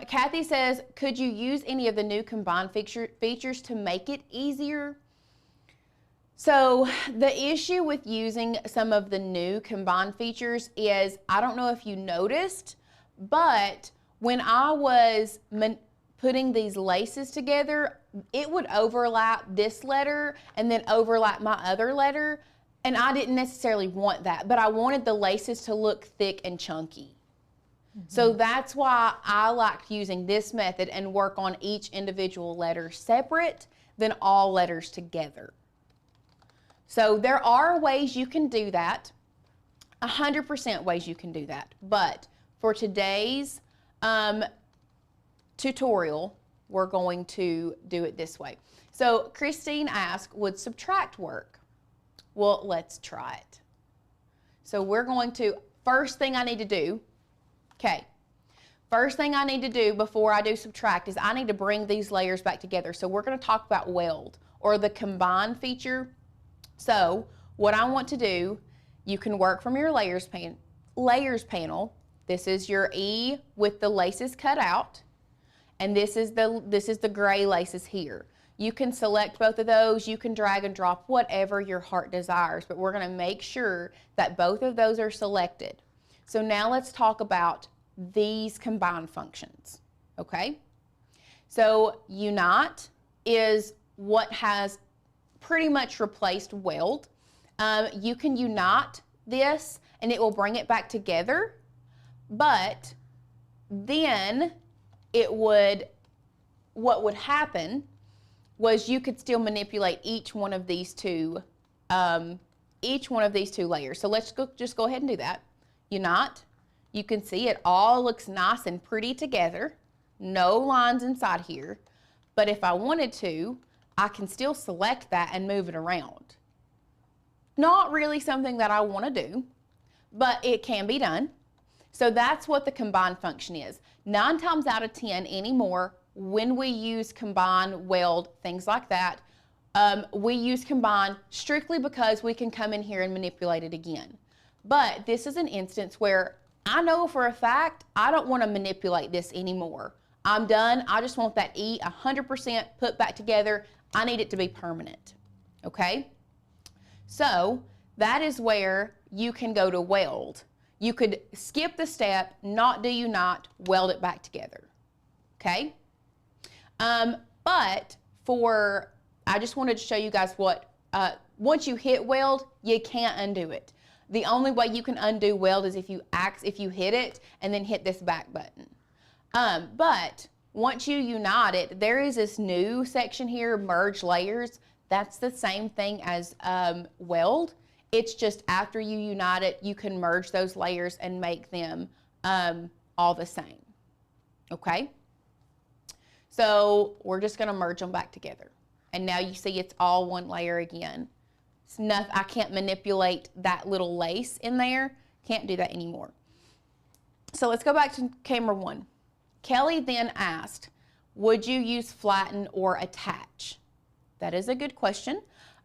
Kathy says, could you use any of the new combined features to make it easier? So the issue with using some of the new combined features is, I don't know if you noticed, but when I was putting these laces together, it would overlap this letter and then overlap my other letter, and I didn't necessarily want that, but I wanted the laces to look thick and chunky. So that's why I liked using this method and work on each individual letter separate than all letters together. So there are ways you can do that, 100% ways you can do that. But for today's tutorial, we're going to do it this way. So Christine asked, would subtract work? Well, let's try it. So we're going to, first thing I need to do before I do subtract is I need to bring these layers back together. So we're going to talk about weld or the combine feature. So what I want to do, you can work from your layers panel. This is your E with the laces cut out, and this is the gray laces here. You can select both of those. You can drag and drop whatever your heart desires, but we're going to make sure that both of those are selected. So now let's talk about these combined functions, okay? So unite is what has pretty much replaced weld. You can unite this and it will bring it back together, but then what would happen was you could still manipulate each one of these two layers. So let's just go ahead and do that. Unite. You can see it all looks nice and pretty together. No lines inside here. But if I wanted to, I can still select that and move it around. Not really something that I want to do, but it can be done. So that's what the combine function is. 9 times out of 10 anymore, when we use combine, weld, things like that, we use combine strictly because we can come in here and manipulate it again. But this is an instance where I know for a fact I don't want to manipulate this anymore. I'm done. I just want that E 100% put back together. I need it to be permanent. Okay? So that is where you can go to weld. You could skip the step, not do you not, weld it back together. Okay? But I just wanted to show you guys what, once you hit weld, you can't undo it. The only way you can undo weld is if you hit it and then hit this back button. But once you unite it, there is this new section here, merge layers. That's the same thing as weld. It's just after you unite it, you can merge those layers and make them all the same. Okay? So we're just gonna merge them back together. And now you see it's all one layer again. It's nothing, I can't manipulate that little lace in there. Can't do that anymore. So let's go back to camera 1. Kelly then asked, would you use flatten or attach? That is a good question.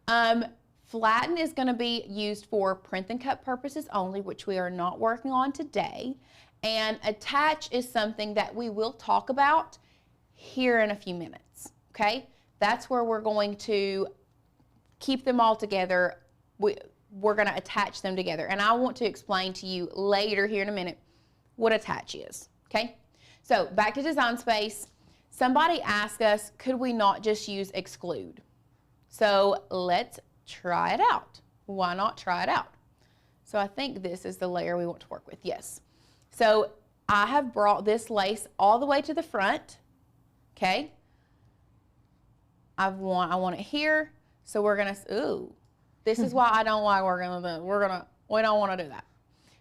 Flatten is going to be used for print and cut purposes only, which we are not working on today. And attach is something that we will talk about here in a few minutes. Okay? That's where we're going to keep them all together. We're going to attach them together. And I want to explain to you later here in a minute what attach is. Okay? So back to Design Space. Somebody asked us, could we not just use exclude? So let's try it out. Why not try it out? So I think this is the layer we want to work with. Yes. So I have brought this lace all the way to the front. Okay. I want it here. So we're gonna, this is why I don't like working with it. We don't want to do that.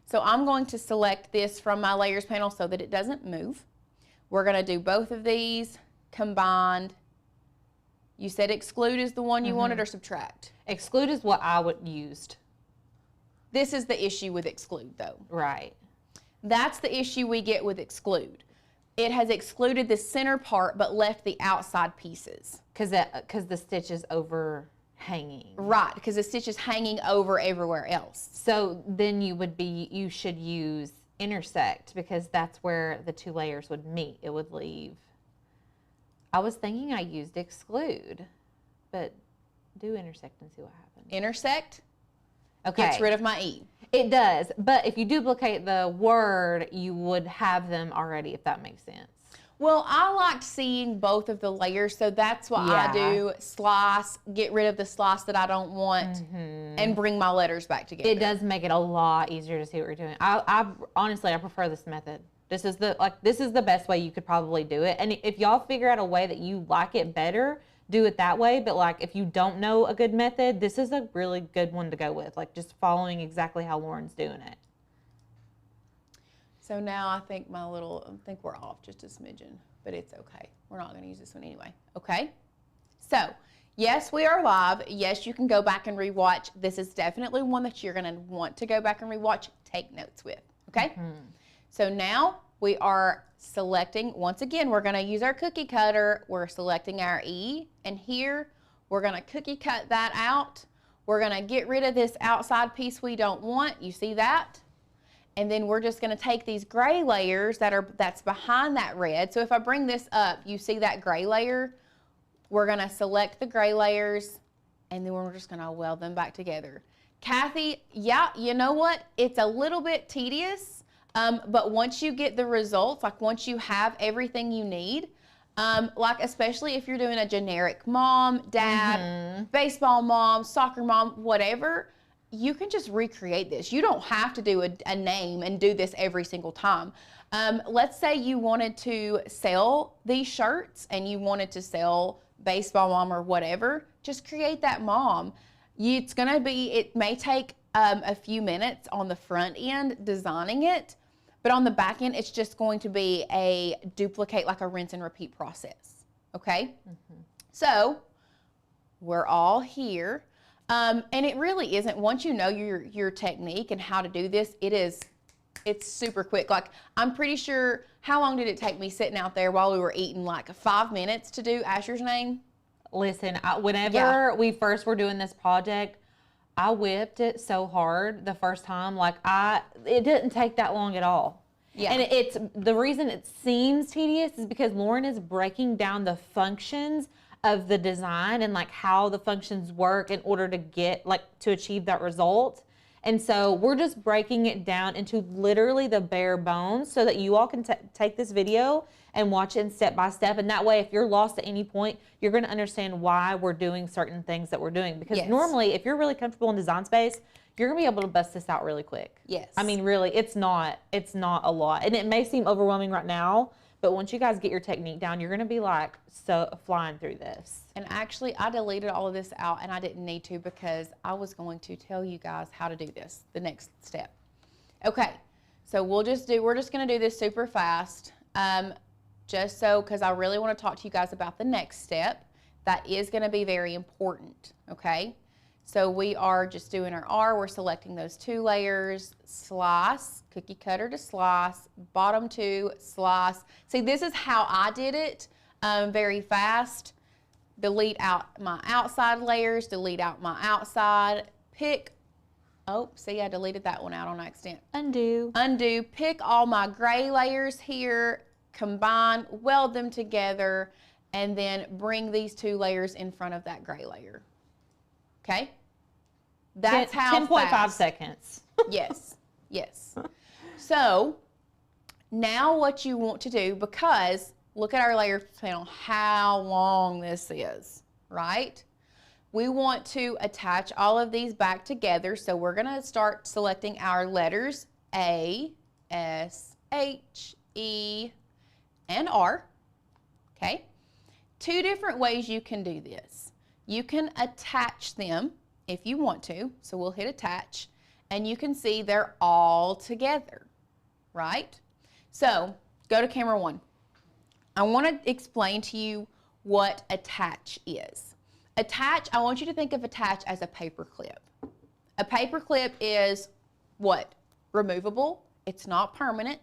So I'm going to select this from my layers panel so that it doesn't move. We're gonna do both of these combined. You said exclude is the one you wanted, or subtract? Exclude is what I would used. This is the issue with exclude though. Right. That's the issue we get with exclude. It has excluded the center part but left the outside pieces. Because the stitch is overhanging. Right, because the stitch is hanging over everywhere else. So then you should use intersect, because that's where the 2 layers would meet. It would leave. I was thinking I used exclude, but do intersect and see what happens. Intersect okay. Gets rid of my E. It does, but if you duplicate the word, you would have them already, if that makes sense. Well, I liked seeing both of the layers, so that's what I do. Slice, get rid of the slice that I don't want, and bring my letters back together. It does make it a lot easier to see what you're doing. I honestly, I prefer this method. This is the best way you could probably do it. And if y'all figure out a way that you like it better, do it that way. But like, if you don't know a good method, this is a really good one to go with. Like, just following exactly how Lauren's doing it. So now I think we're off just a smidgen, but it's okay. We're not going to use this one anyway. Okay? So, yes, we are live. Yes, you can go back and rewatch. This is definitely one that you're going to want to go back and rewatch, take notes with. Okay? So now we are selecting, once again, we're going to use our cookie cutter. We're selecting our E, and here we're going to cookie cut that out. We're going to get rid of this outside piece we don't want. You see that? And then we're just going to take these gray layers that's behind that red. So if I bring this up, you see that gray layer? We're going to select the gray layers, and then we're just going to weld them back together. Kathy, yeah, you know what? It's a little bit tedious, but once you get the results, like once you have everything you need, like especially if you're doing a generic mom, dad, baseball mom, soccer mom, whatever, you can just recreate this. You don't have to do a name and do this every single time. Let's say you wanted to sell these shirts and you wanted to sell baseball mom or whatever, just create that mom. It may take a few minutes on the front end designing it, but on the back end, it's just going to be a duplicate, like a rinse and repeat process, okay? So we're all here. And it really isn't, once you know your technique and how to do this, it is It's super quick. Like, I'm pretty sure, how long did it take me sitting out there while we were eating? Like 5 minutes to do Asher's name? Listen, whenever we first were doing this project, I whipped it so hard the first time. Like, it didn't take that long at all. Yeah. And it's the reason it seems tedious is because Lauren is breaking down the functions of the design and like how the functions work in order to get like to achieve that result. And so we're just breaking it down into literally the bare bones so that you all can take this video and watch it step by step. And that way, if you're lost at any point, you're going to understand why we're doing certain things that we're doing. Because normally, if you're really comfortable in design space, you're going to be able to bust this out really quick. Yes. I mean, really, it's not a lot. And it may seem overwhelming right now, but once you guys get your technique down, you're going to be like flying through this. And actually, I deleted all of this out, and I didn't need to because I was going to tell you guys how to do this, the next step. Okay, so we're just going to do this super fast, because I really want to talk to you guys about the next step. That is going to be very important, okay? So we are just doing our R. We're selecting those 2 layers, slice, cookie cutter to slice, bottom 2, slice. See, this is how I did it very fast. Delete out my outside layers, delete out my outside, pick, oh, see, I deleted that one out on accident. Undo, pick all my gray layers here, combine, weld them together, and then bring these 2 layers in front of that gray layer. Okay? That's how 10.5 seconds. Yes, yes. So now what you want to do, because look at our layer panel, how long this is, right? We want to attach all of these back together. So we're going to start selecting our letters A, S, H, E, and R. Okay? 2 different ways you can do this. You can attach them if you want to. So we'll hit attach, and you can see they're all together, right? So go to camera 1. I want to explain to you what attach is. Attach, I want you to think of attach as a paper clip. A paper clip is what? Removable. It's not permanent,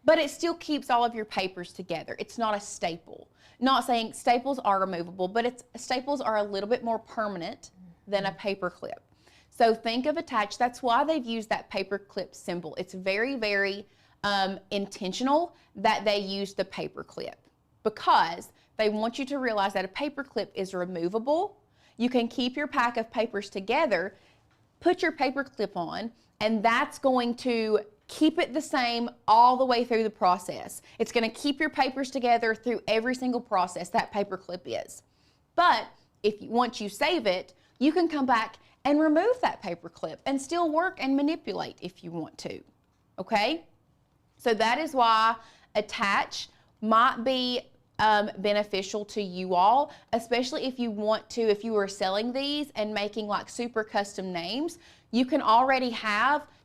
but it still keeps all of your papers together. It's not a staple. Not saying staples are removable, but staples are a little bit more permanent than a paper clip. So think of attach. That's why they've used that paper clip symbol. It's very, very intentional that they use the paper clip because they want you to realize that a paper clip is removable. You can keep your pack of papers together, put your paper clip on, and that's going to keep it the same all the way through the process. It's going to keep your papers together through every single process that paper clip is. But once you save it, you can come back and remove that paper clip and still work and manipulate if you want to, okay? So that is why attach might be beneficial to you all, especially if you want to, if you are selling these and making like super custom names, you can already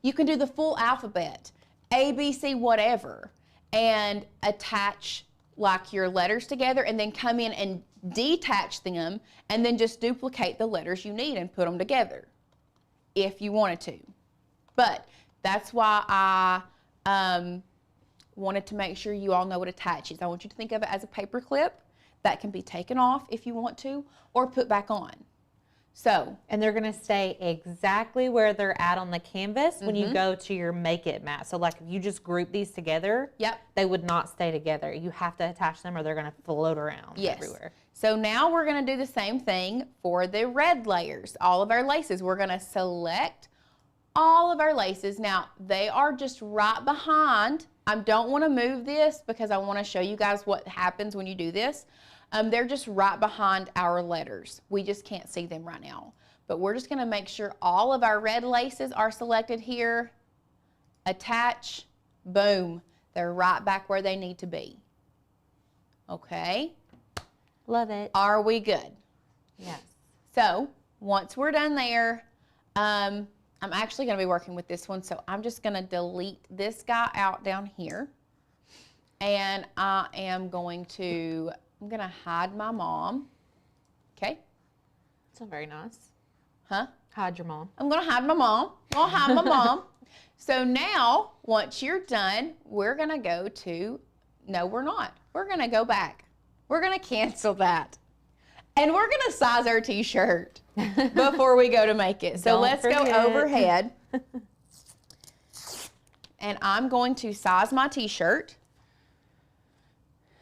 you can do the full alphabet, A, B, C, whatever, and attach like your letters together and then come in and detach them and then just duplicate the letters you need and put them together if you wanted to. But that's why I wanted to make sure you all know what attach is. I want you to think of it as a paper clip that can be taken off if you want to or put back on. So, and they're going to stay exactly where they're at on the canvas when you go to your make it mat. So like if you just group these together, they would not stay together. You have to attach them or they're going to float around everywhere. So now we're going to do the same thing for the red layers. All of our laces, we're going to select all of our laces. Now they are just right behind. I don't want to move this because I want to show you guys what happens when you do this. They're just right behind our letters. We just can't see them right now. But we're just going to make sure all of our red laces are selected here. Attach. Boom. They're right back where they need to be. Okay? Love it. Are we good? Yes. So, once we're done there, I'm actually going to be working with this one, so I'm just going to delete this guy out down here. And I'm going to hide my mom. Okay? That's not very nice. Huh? Hide your mom. I'm going to hide my mom. I'm going to hide my mom. So now, once you're done, we're gonna go to, no, we're not. We're gonna go back. We're gonna cancel that. And we're gonna size our t-shirt before we go to make it. So let's go overhead. And I'm going to size my t-shirt.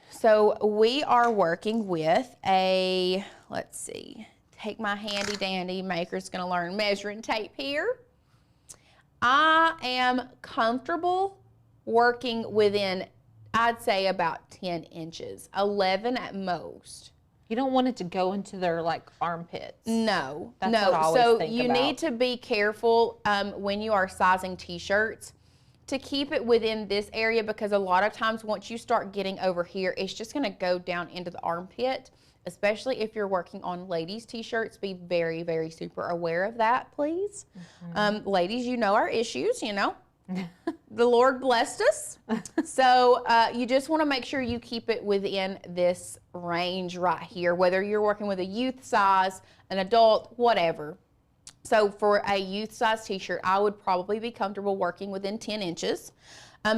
So we are working with a, let's see, take my handy dandy maker's gonna learn measuring tape here. I am comfortable working within, I'd say about 10 inches, 11 at most. You don't want it to go into their like armpits. No, That's no. what I always So think you about. need to be careful when you are sizing t-shirts to keep it within this area, because a lot of times once you start getting over here, it's just gonna go down into the armpit, especially if you're working on ladies t-shirts. Be very, very super aware of that, please. Ladies, you know our issues, you know. The Lord blessed us. So you just wanna make sure you keep it within this range right here, whether you're working with a youth size, an adult, whatever. So for a youth size t-shirt, I would probably be comfortable working within 10 inches.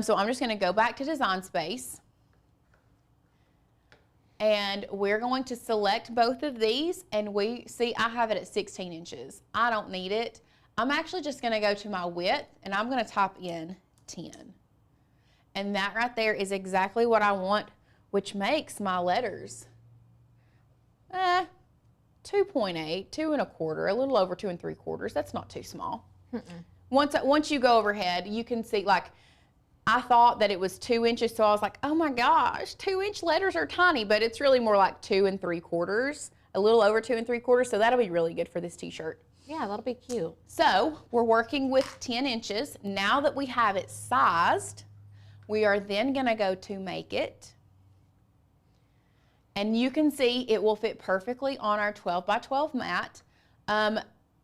So I'm just gonna go back to Design Space. And we're going to select both of these, and we see I have it at 16 inches. I don't need it. I'm actually just gonna go to my width, and I'm gonna type in 10. And that right there is exactly what I want, which makes my letters 2.8, 2 1/4, a little over 2 3/4. That's not too small. Once you go overhead, you can see, like, I thought that it was 2 inches, so I was like, oh my gosh, 2-inch letters are tiny, but it's really more like 2 3/4, a little over 2 3/4, so that'll be really good for this t-shirt. Yeah, that'll be cute. So we're working with 10 inches. Now that we have it sized, we are then gonna go to make it. And you can see it will fit perfectly on our 12 by 12 mat. I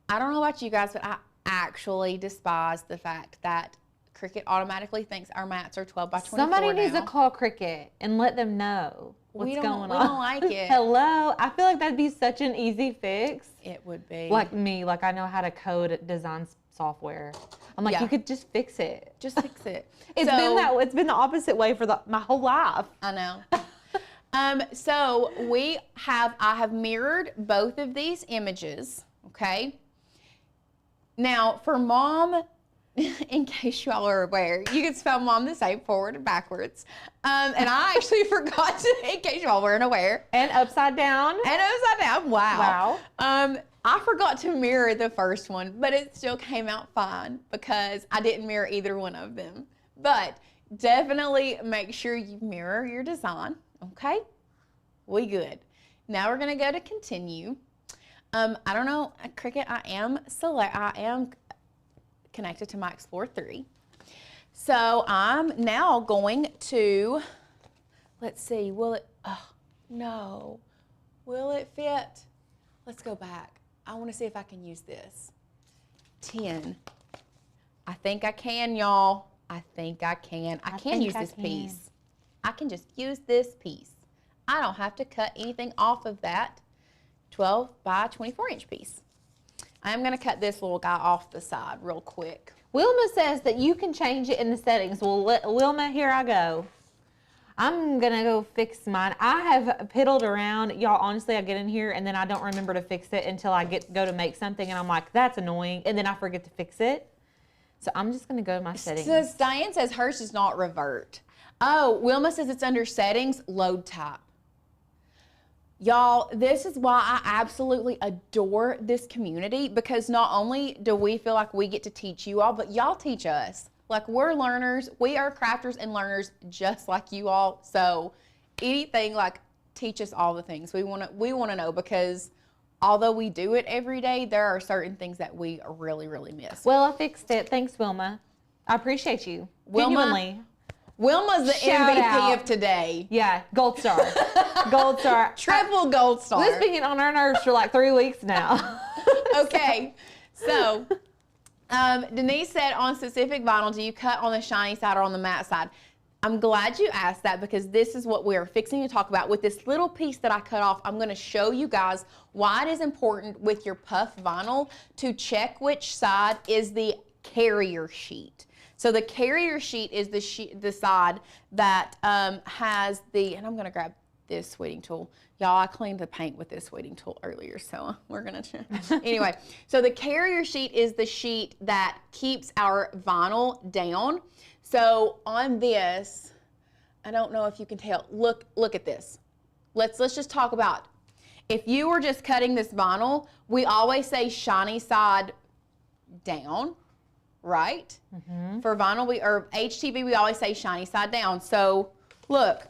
don't know about you guys, but I actually despise the fact that Cricut automatically thinks our mats are 12 by 24 Somebody needs now. to call Cricut and let them know what's going on. We don't like it. Hello? I feel like that'd be such an easy fix. It would be. Like me, like I know how to code design software. I'm like, Yeah. you could just fix it. Just fix it. It's been the opposite way for my whole life. I know. So I have mirrored both of these images, okay? Now, for mom, in case y'all are aware, you can spell mom the same forward and backwards. And I actually forgot to, in case y'all weren't aware. And upside down. And upside down, wow. I forgot to mirror the first one, but it still came out fine because I didn't mirror either one of them. But definitely make sure you mirror your design, okay? We good. Now we're gonna go to continue. I don't know, Cricut, I am connected to my Explore 3. So I'm now going to, let's see, will it fit? Let's go back. I wanna see if I can use this. 10. I think I can, y'all. I think I can. I can use this piece. I can just use this piece. I don't have to cut anything off of that 12 by 24 inch piece. I'm gonna cut this little guy off the side real quick. Wilma says that you can change it in the settings. Well, Wilma, here I go. I'm gonna go fix mine. I have piddled around. Y'all, honestly, I get in here and then I don't remember to fix it until I go to make something and I'm like, that's annoying. And then I forget to fix it. So I'm just gonna go to my settings. So Diane says hers does not revert. Oh, Wilma says it's under settings, load type. Y'all, this is why I absolutely adore this community, because not only do we feel like we get to teach you all, but y'all teach us. Like, we're learners, we are crafters and learners just like you all. So anything, like, teach us all the things. We wanna know, because although we do it every day, there are certain things that we really, really miss. Well, I fixed it. Thanks, Wilma. I appreciate you. Genuinely. Wilma's the Shout MVP out. of today. Yeah, gold star. Gold star. Triple gold star. This has been on our nerves for like 3 weeks now. Okay, so Denise said, on specific vinyl, do you cut on the shiny side or on the matte side? I'm glad you asked that, because this is what we're fixing to talk about. With this little piece that I cut off, I'm gonna show you guys why it is important with your puff vinyl to check which side is the carrier sheet. So the carrier sheet is the side that has the, and I'm gonna grab this sweeting tool. Y'all, I cleaned the paint with this sweeting tool earlier, so we're gonna, anyway. So the carrier sheet is the sheet that keeps our vinyl down. So on this, I don't know if you can tell, look at this. Let's just talk about, if you were just cutting this vinyl, we always say shiny side down, right? For vinyl, or HTV, we always say shiny side down. So look,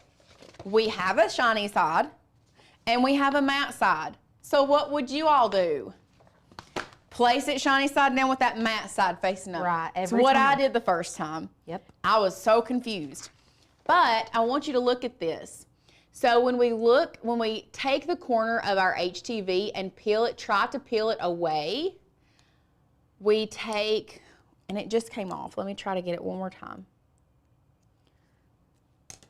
we have a shiny side and we have a matte side. So what would you all do? Place it shiny side down with that matte side facing up. Right, It's what I did the first time. Yep. I was so confused. But I want you to look at this. So when we take the corner of our HTV and peel it, try to peel it away, we take, and it just came off. Let me try to get it one more time.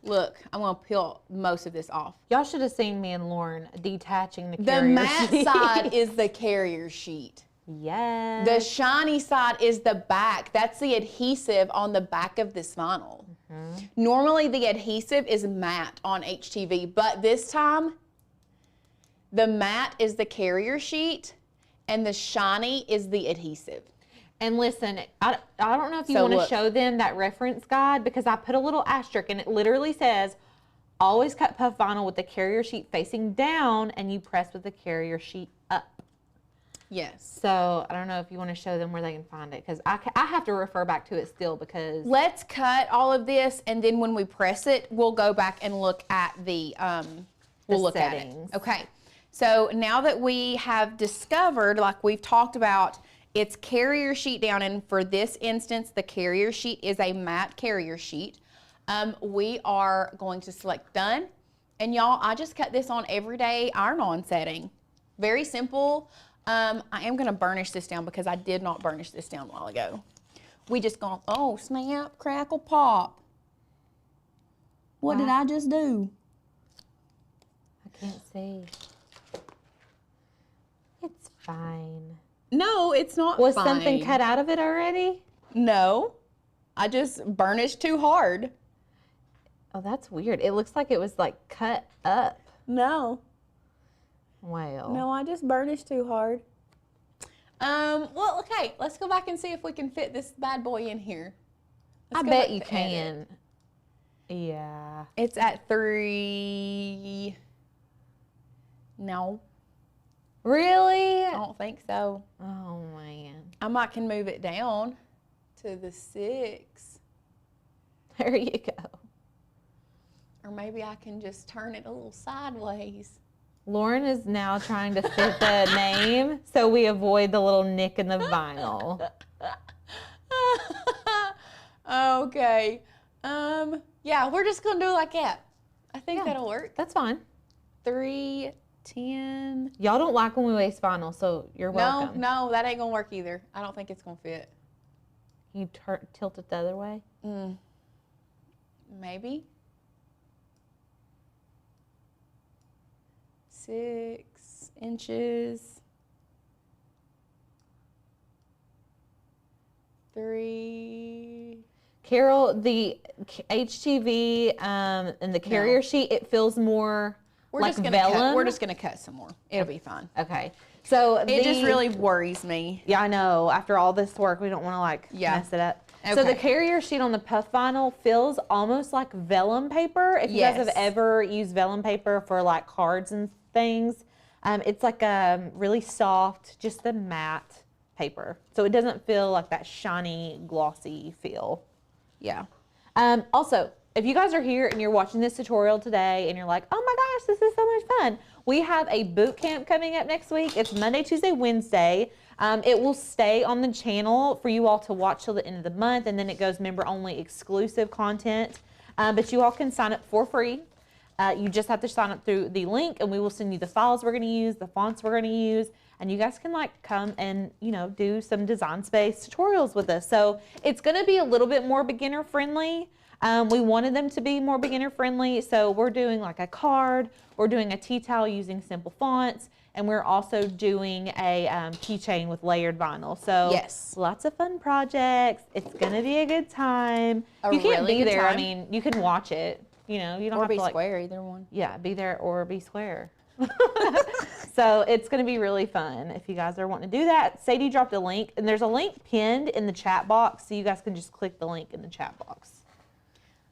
Look, I'm gonna peel most of this off. Y'all should have seen me and Lauren detaching the The carrier matte sheet. side is the carrier sheet. Yes. The shiny side is the back. That's the adhesive on the back of this vinyl. Normally the adhesive is matte on HTV, but this time the matte is the carrier sheet and the shiny is the adhesive. And listen, I don't know if you So want to look. show them that reference guide, because I put a little asterisk and it literally says, always cut puff vinyl with the carrier sheet facing down and you press with the carrier sheet up. Yes. So I don't know if you want to show them where they can find it, because I have to refer back to it still, because Let's cut all of this, and then when we press it, we'll go back and look at the settings. Okay. So now that we have discovered, like we've talked about, it's carrier sheet down, and for this instance, the carrier sheet is a matte carrier sheet. We are going to select done, and y'all, I just cut this on everyday iron-on setting. Very simple. I am gonna burnish this down because I did not burnish this down a while ago. We just gone, oh snap, crackle, pop. What did I just do? I can't see. It's fine. No, it's not Was fine. something cut out of it already? No, I just burnished too hard. Oh, that's weird. It looks like it was like cut up. No. Well. No, I just burnished too hard. Well, okay, let's go back and see if we can fit this bad boy in here. I bet you can. Yeah. It's at 3. No, Really? I don't think so. Oh, man. I might can move it down to the 6. There you go. Or maybe I can just turn it a little sideways. Lauren is now trying to fit the name so we avoid the little nick in the vinyl. Okay. Yeah, we're just gonna do it like that. I think that'll work. That's fine. 3, 10. Y'all don't like when we waste vinyl, so you're welcome. No, that ain't gonna work either. I don't think it's gonna fit. You tilt it the other way? Maybe. 6 inches. 3. Carol, the HTV and the carrier sheet, it feels more like vellum. We're just gonna cut some more. It'll be fine. Okay. So It just really worries me. Yeah, I know. After all this work, we don't want to mess it up. So the Okay. carrier sheet on the puff vinyl feels almost like vellum paper. If you guys have Yes. ever used vellum paper for like cards and things, it's like a really soft, just the matte paper. So it doesn't feel like that shiny, glossy feel. Yeah. Also, if you guys are here and you're watching this tutorial today and you're like, oh my gosh, this is so much fun. We have a boot camp coming up next week. It's Monday, Tuesday, Wednesday. It will stay on the channel for you all to watch till the end of the month, and then it goes member only exclusive content. But you all can sign up for free. You just have to sign up through the link, and we will send you the files we're going to use, the fonts we're going to use, and you guys can like come and, you know, do some design space tutorials with us. So it's going to be a little bit more beginner friendly. We wanted them to be more beginner friendly, so we're doing like a card, we're doing a tea towel using simple fonts, and we're also doing a keychain with layered vinyl. So yes, lots of fun projects. It's gonna be a good time. You can't really be good there. I time. mean, you can watch it. You know, you don't or have be to like square, either one. yeah, be there or be square. So it's going to be really fun if you guys are wanting to do that. Sadie dropped a link, and there's a link pinned in the chat box, so you guys can just click the link in the chat box.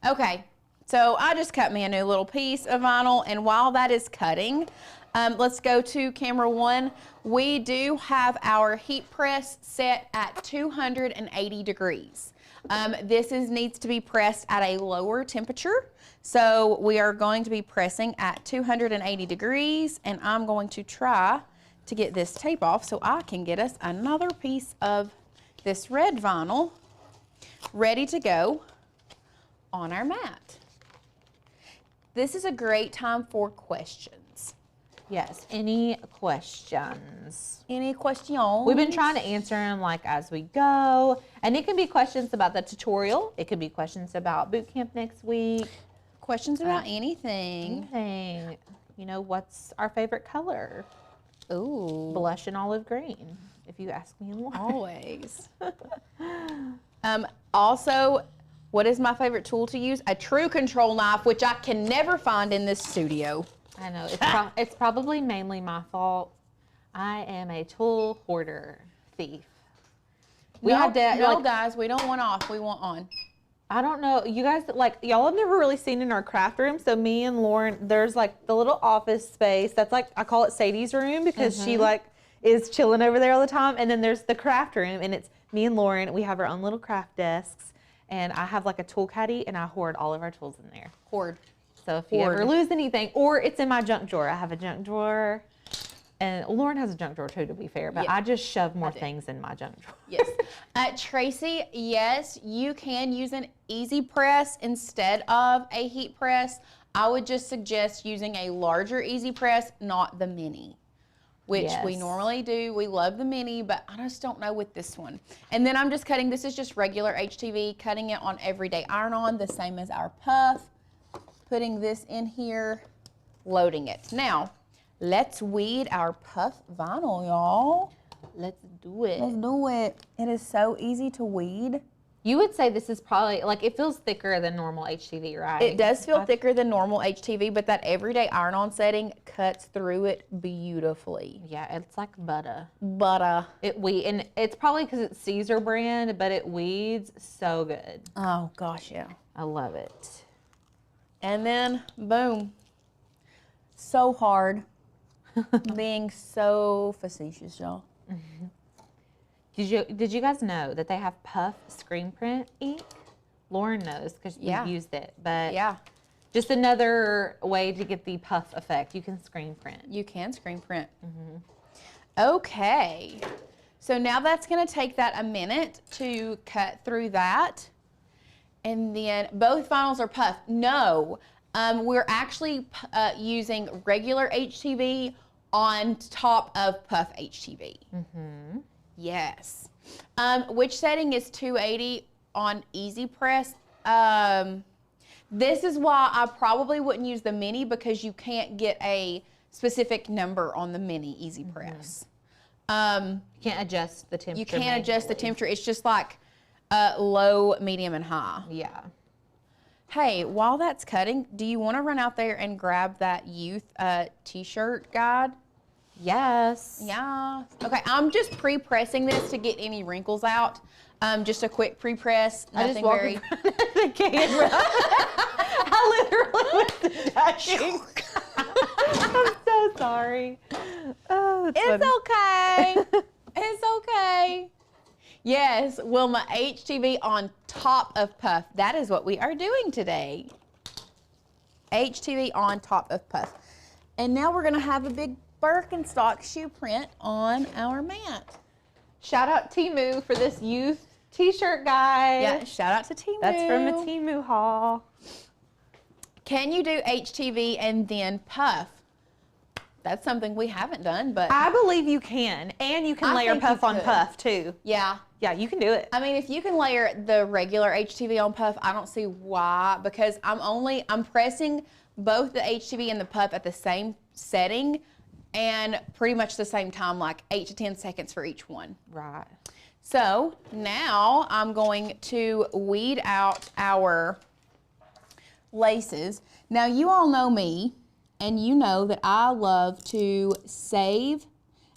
Okay, so I just cut me a new little piece of vinyl, and while that is cutting, let's go to camera 1. We do have our heat press set at 280 degrees. This needs to be pressed at a lower temperature. So we are going to be pressing at 280 degrees, and I'm going to try to get this tape off so I can get us another piece of this red vinyl ready to go on our mat. This is a great time for questions. Yes, any questions? Any questions? We've been trying to answer them like as we go, and it can be questions about the tutorial. It could be questions about boot camp next week. Questions about anything. Anything. You know, what's our favorite color? Ooh. Blush and olive green, if you ask me in Lauren. Always. Also, what is my favorite tool to use? A true control knife, which I can never find in this studio. I know, it's probably mainly my fault. I am a tool hoarder thief. No, guys, we don't want off, we want on. I don't know, you guys, like, y'all have never really seen in our craft room, so me and Lauren, there's like the little office space, that's like, I call it Sadie's room because she like is chilling over there all the time, and then there's the craft room, and it's me and Lauren, we have our own little craft desks, and I have like a tool caddy, and I hoard all of our tools in there. Hoard. So if you ever lose anything, or it's in my junk drawer, I have a junk drawer, and Lauren has a junk drawer too, to be fair, but I just shove more things in my junk drawer. Yes. Tracy, yes, you can use an easy press instead of a heat press. I would just suggest using a larger easy press, not the mini, which we normally do. We love the mini, but I just don't know with this one. And then I'm just cutting, this is just regular HTV, cutting it on everyday iron-on, the same as our puff. Putting this in here, loading it. Now, let's weed our puff vinyl, y'all. Let's do it. Let's do it. It is so easy to weed. You would say this is probably, like, it feels thicker than normal HTV, right? It does feel thicker than normal HTV, but that everyday iron-on setting cuts through it beautifully. Yeah, it's like butter. Butter. And it's probably because it's Caesar brand, but it weeds so good. Oh, gosh, yeah. I love it. And then, boom. So hard. Being so facetious, y'all. Did you guys know that they have puff screen print ink? Lauren knows because you've used it, but just another way to get the puff effect. You can screen print. You can screen print. Okay, so now that's going to take that a minute to cut through that. And then both vinyls are puff. No, we're actually using regular HTV on top of puff HTV. Yes. Which setting is 280 on easy press? This is why I probably wouldn't use the mini, because you can't get a specific number on the mini easy press. You can't adjust the temperature. You can't adjust the temperature. It's just like low, medium, and high. Yeah. Hey, while that's cutting, do you want to run out there and grab that youth t-shirt guide? Yes. Yeah. Okay, I'm just pre-pressing this to get any wrinkles out. Just a quick pre-press. Nothing very. The camera. I literally was ducking. I'm so sorry. Oh, it's okay. It's okay. Yes, Wilma, HTV on top of puff. That is what we are doing today. HTV on top of puff. And now we're going to have a big Birkenstock shoe print on our mat. Shout out Temu for this youth t-shirt guide. Yeah, shout out to Temu. That's from a Temu haul. Can you do HTV and then puff? That's something we haven't done, but I believe you can, and you can I layer think you puff on could. puff too. yeah. Yeah, you can do it. I mean, if you can layer the regular HTV on puff, I don't see why, because I'm pressing both the HTV and the puff at the same setting and pretty much the same time, like 8 to 10 seconds for each one. Right. So now I'm going to weed out our laces. Now you all know me, and you know that I love to save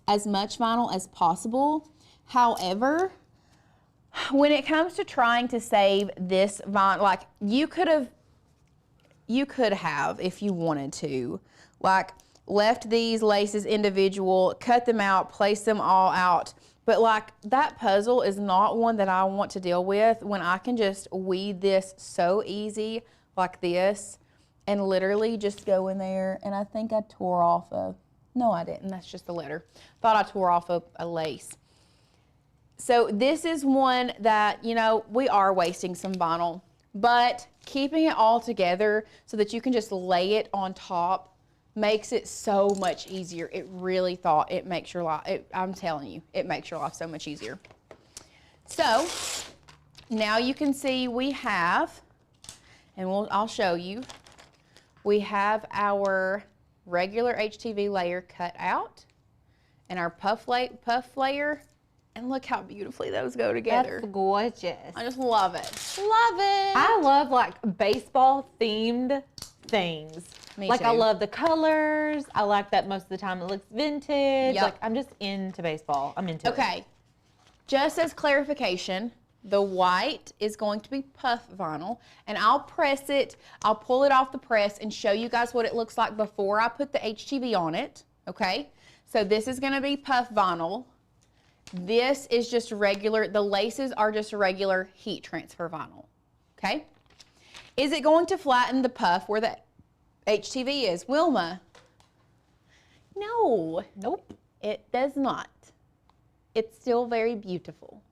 as much vinyl as possible. However, when it comes to trying to save this vinyl, like you could have, if you wanted to, like left these laces individual, cut them out, place them all out. But like that puzzle is not one that I want to deal with when I can just weed this so easy like this and literally just go in there. And I think I tore off no I didn't, that's just the letter. Thought I tore off a lace. So this is one that, you know, we are wasting some vinyl, but keeping it all together so that you can just lay it on top makes it so much easier. It really it makes your life, I'm telling you, it makes your life so much easier. So now you can see we have, and I'll show you, we have our regular HTV layer cut out and our puff layer. And look how beautifully those go together. That's gorgeous. I just love it. Love it. I love like baseball themed things. Me like too. I love the colors. I like that most of the time it looks vintage. Yep. Like I'm just into baseball. I'm into it. Okay. Just as clarification, the white is going to be puff vinyl, and I'll press it, I'll pull it off the press and show you guys what it looks like before I put the HTV on it, okay? So this is gonna be puff vinyl. This is just regular, the laces are just regular heat transfer vinyl, okay? Is it going to flatten the puff where the HTV is? Wilma? No. Nope. It does not. It's still very beautiful.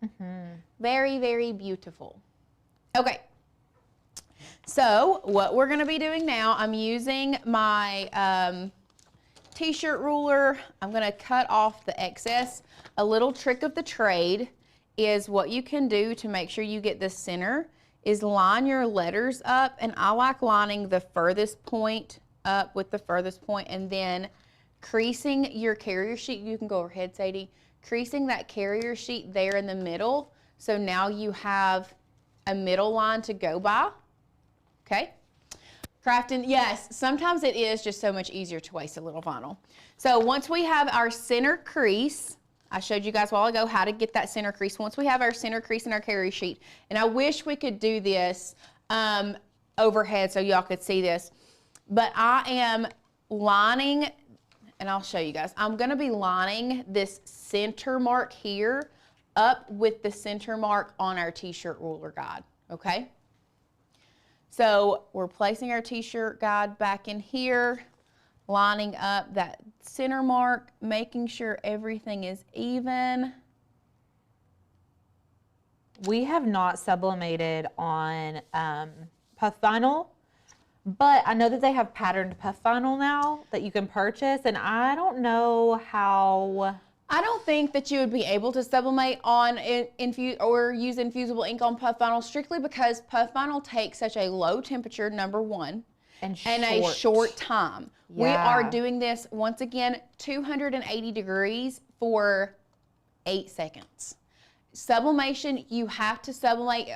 Very, very beautiful. Okay. So what we're gonna be doing now, I'm using my t-shirt ruler. I'm gonna cut off the excess. A little trick of the trade is what you can do to make sure you get the center is line your letters up, and I like lining the furthest point up with the furthest point and then creasing your carrier sheet. You can go overhead, Sadie. Creasing that carrier sheet there in the middle, so now you have a middle line to go by, okay? Crafting, yes, sometimes it is just so much easier to waste a little vinyl. So once we have our center crease, I showed you guys a while ago how to get that center crease. Once we have our center crease in our carrier sheet, and I wish we could do this overhead so y'all could see this, but I am lining, and I'll show you guys. I'm gonna be lining this center mark here up with the center mark on our t-shirt ruler guide, okay? So we're placing our t-shirt guide back in here, lining up that center mark, making sure everything is even. We have not sublimated on puff vinyl, but I know that they have patterned puff vinyl now that you can purchase, and I don't know how. I don't think that you would be able to sublimate on or use infusible ink on puff vinyl strictly because puff vinyl takes such a low temperature, number one, and a short time. Yeah. We are doing this, once again, 280 degrees for 8 seconds. Sublimation, you have to sublimate.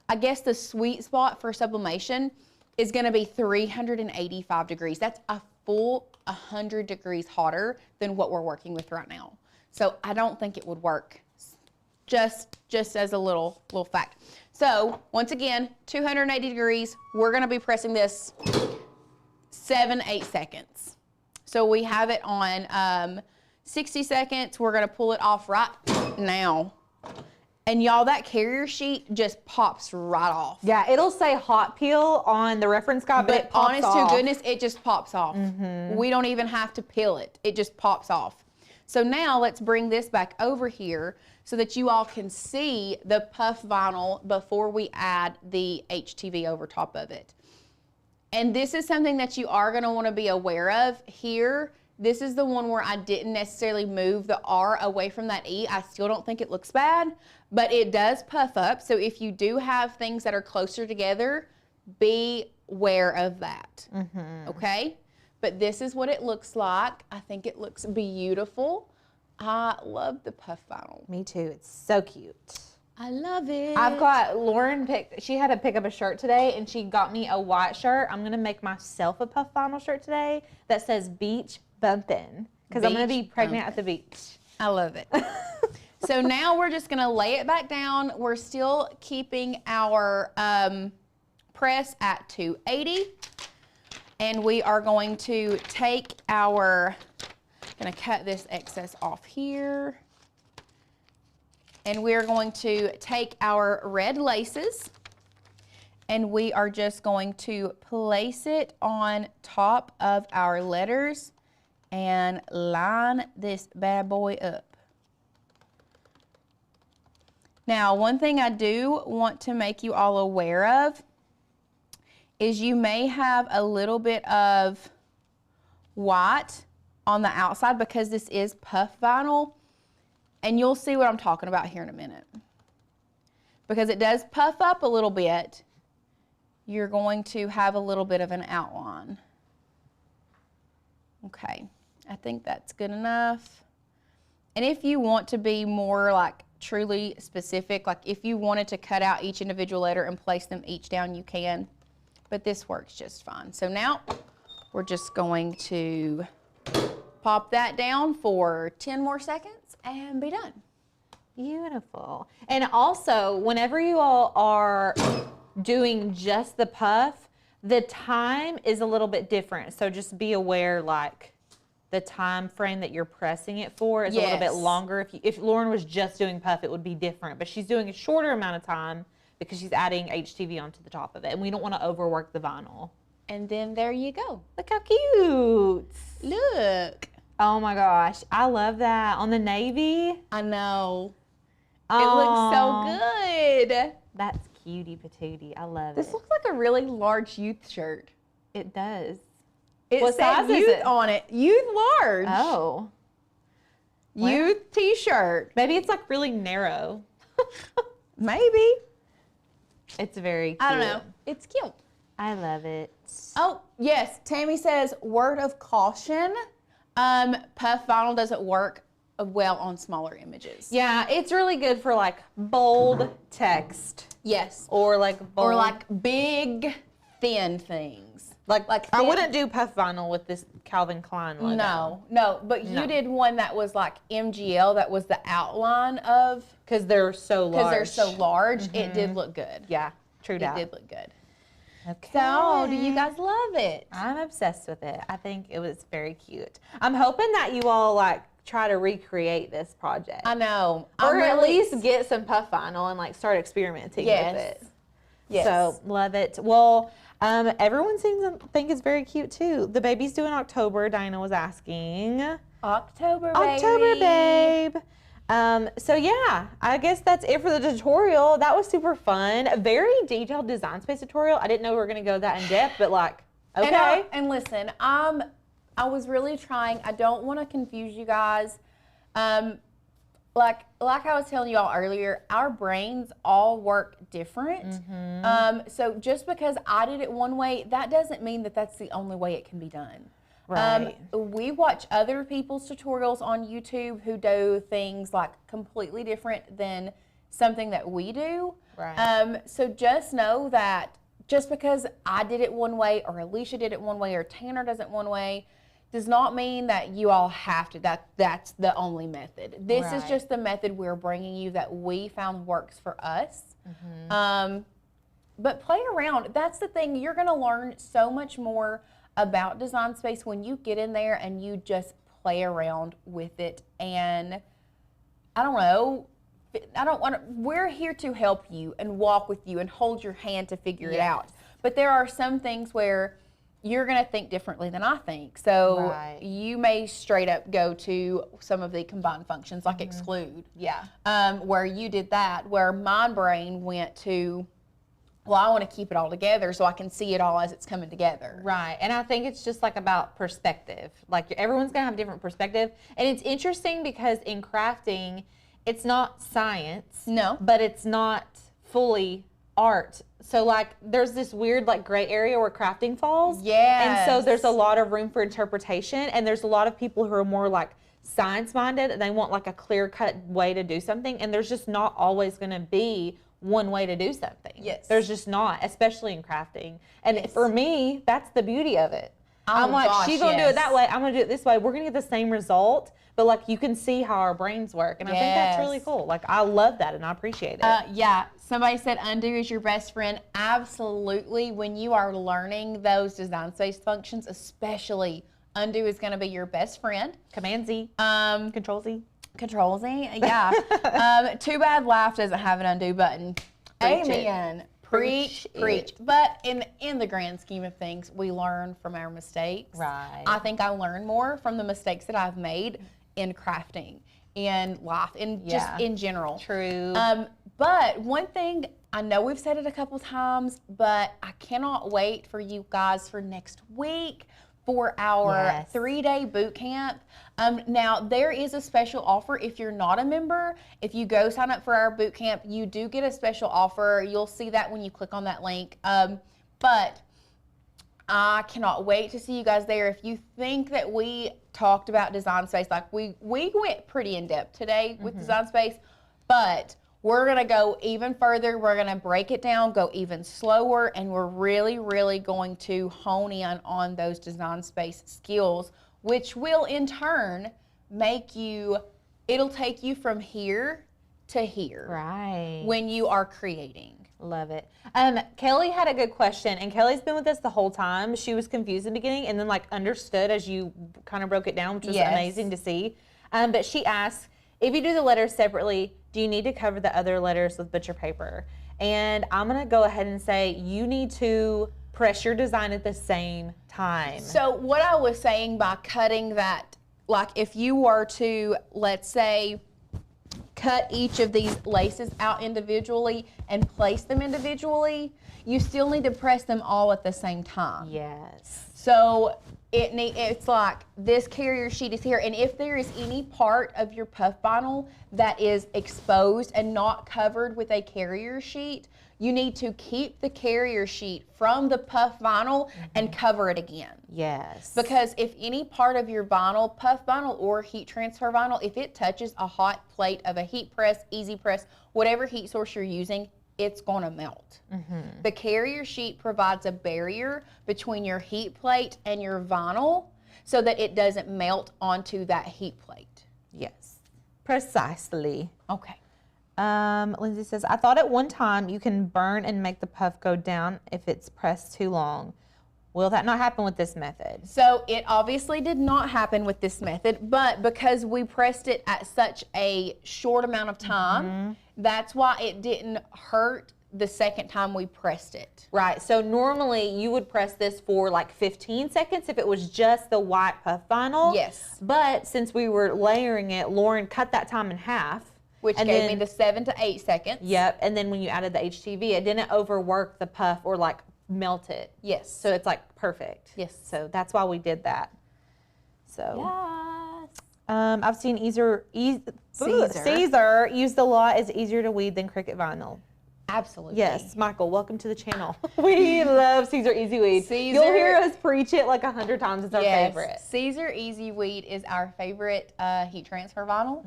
I guess the sweet spot for sublimation is gonna be 385 degrees. That's a full 100 degrees hotter than what we're working with right now. So I don't think it would work, just as a little fact. So once again, 280 degrees, we're gonna be pressing this 7-8 seconds. So we have it on 60 seconds. We're gonna pull it off right now. And y'all, that carrier sheet just pops right off. Yeah, it'll say hot peel on the reference guide, but it pops honest off. to goodness, it just pops off. We don't even have to peel it. It just pops off. So now let's bring this back over here so that you all can see the puff vinyl before we add the HTV over top of it. And this is something that you are going to want to be aware of here. This is the one where I didn't necessarily move the R away from that E. I still don't think it looks bad, but it does puff up. So if you do have things that are closer together, be aware of that, okay? But this is what it looks like. I think it looks beautiful. I love the puff vinyl. Me too. It's so cute. I love it. I've got Lauren she had to pick up a shirt today and she got me a white shirt. I'm going to make myself a puff vinyl shirt today that says beach bumpin' because I'm going to be pregnant at the beach. I love it. So now we're just going to lay it back down. We're still keeping our press at 280. And we are going to take our, going to cut this excess off here. And we're going to take our red laces and we are just going to place it on top of our letters and line this bad boy up. Now, one thing I do want to make you all aware of is you may have a little bit of white on the outside because this is puff vinyl. And you'll see what I'm talking about here in a minute. Because it does puff up a little bit, you're going to have a little bit of an outline. Okay, I think that's good enough. And if you want to be more like truly specific, like if you wanted to cut out each individual letter and place them each down, you can. But this works just fine. So now we're just going to pop that down for 10 more seconds and be done. Beautiful. And also, whenever you all are doing just the puff, the time is a little bit different. So just be aware, like, the time frame that you're pressing it for is a little bit longer. If Lauren was just doing puff, it would be different. But she's doing a shorter amount of time because she's adding HTV onto the top of it. And we don't want to overwork the vinyl. And then there you go. Look how cute. Look. Oh my gosh, I love that. On the navy. I know. Aww. It looks so good. That's cutie patootie. I love it. This looks like a really large youth shirt. It does. It What says size is youth it? on it. Youth large. Oh. Youth t-shirt. Maybe it's like really narrow. Maybe. It's very cute. I don't know. It's cute. I love it. Oh, yes. Tammy says, word of caution. Puff vinyl doesn't work well on smaller images. Yeah, it's really good for like bold text. Yes. Or like bold. Or like big, thin things. Like thin. I wouldn't do puff vinyl with this Calvin Klein logo. No, but you did one that was like MGL, that was the outline of. Because they're so large. Because they're so large, it did look good. Yeah, true that. It did look good. Okay. So, do you guys love it? I'm obsessed with it. I think it was very cute. I'm hoping that you all like try to recreate this project. I know. Or at least get some puff vinyl and like start experimenting with it. Yes. So love it. Well, everyone seems to think it's very cute too. The baby's due in October. Diana was asking. October, baby. October, babe. So yeah, I guess that's it for the tutorial. That was super fun. A very detailed design space tutorial. I didn't know we were gonna go that in depth, but like, okay. And listen, I was really trying. I don't want to confuse you guys. Like I was telling you all earlier, our brains all work different. So just because I did it one way, that doesn't mean that that's the only way it can be done. Right. We watch other people's tutorials on YouTube who do things like completely different than something that we do. Right. So just know that just because I did it one way or Alicia did it one way or Tanner does it one way does not mean that you all have to, that's the only method. This is just the method we're bringing you that we found works for us. But play around. That's the thing. You're going to learn so much more about Design Space when you get in there and you just play around with it. And I don't know, we're here to help you and walk with you and hold your hand to figure it out. But there are some things where you're going to think differently than I think. So you may straight up go to some of the combined functions like exclude. Where you did that, where my brain went to well, I want to keep it all together so I can see it all as it's coming together. Right. And I think it's just like about perspective. Like everyone's going to have a different perspective. And it's interesting because in crafting, it's not science. No. But it's not fully art. So like there's this weird like gray area where crafting falls. Yes. And so there's a lot of room for interpretation. And there's a lot of people who are more like science minded and they want like a clear cut way to do something. And there's just not always going to be one way to do something. Yes. There's just not, especially in crafting. And Yes. for me, that's the beauty of it. Oh, I'm like, gosh, she's going to do it that yes. way. I'm going to do it this way. We're going to get the same result, but like you can see how our brains work. And I think that's really Yes. cool. Like I love that and I appreciate it. Yeah, somebody said undo is your best friend. Absolutely. When you are learning those design space functions, especially undo is going to be your best friend. Command Z, Control Z. Control Z, yeah. Too bad Laugh doesn't have an undo button. Preach it. Amen. Preach. Preach it. But in the grand scheme of things, we learn from our mistakes. Right. I think I learn more from the mistakes that I've made in crafting, in life, in just Yeah. in general. True. But one thing, I know we've said it a couple times, but I cannot wait for you guys for next week for our Yes. 3-day boot camp. Now, there is a special offer if you're not a member. If you go sign up for our boot camp, you do get a special offer. You'll see that when you click on that link. But I cannot wait to see you guys there. If you think that we talked about design space, like we went pretty in depth today with design space, but we're going to go even further. We're going to break it down, go even slower, and we're really, really going to hone in on those design space skills, which will in turn make you, it'll take you from here to here right. when you are creating. Love it. Kelly had a good question, and Kelly's been with us the whole time. She was confused in the beginning and then like understood as you kind of broke it down, which was Yes. amazing to see. But she asked, if you do the letters separately, do you need to cover the other letters with butcher paper? And I'm going to go ahead and say you need to press your design at the same time. So what I was saying by cutting that, like if you were to, let's say, cut each of these laces out individually and place them individually, you still need to press them all at the same time. Yes. So it's like this carrier sheet is here, and if there is any part of your puff vinyl that is exposed and not covered with a carrier sheet, you need to keep the carrier sheet from the puff vinyl and cover it again. Yes. Because if any part of your vinyl, puff vinyl or heat transfer vinyl, if it touches a hot plate of a heat press, easy press, whatever heat source you're using, it's going to melt. The carrier sheet provides a barrier between your heat plate and your vinyl so that it doesn't melt onto that heat plate. Yes. Precisely. Okay. Lindsay says, I thought at one time you can burn and make the puff go down if it's pressed too long. Will that not happen with this method? So it obviously did not happen with this method, but because we pressed it at such a short amount of time, that's why it didn't hurt the second time we pressed it. Right. So normally you would press this for like 15 seconds if it was just the white puff vinyl. Yes. But since we were layering it, Lauren cut that time in half. Which and gave then, me the 7 to 8 seconds. Yep. And then when you added the HTV, it didn't overwork the puff or like melt it. Yes. So it's like perfect. Yes. So that's why we did that. So. Yes. I've seen Caesar use the lot is easier to weed than Cricut vinyl. Absolutely. Yes, Michael, welcome to the channel. We love Caesar Easy Weed. Caesar- You'll hear us preach it like 100 times. It's our favorite. Caesar Easy Weed is our favorite heat transfer vinyl.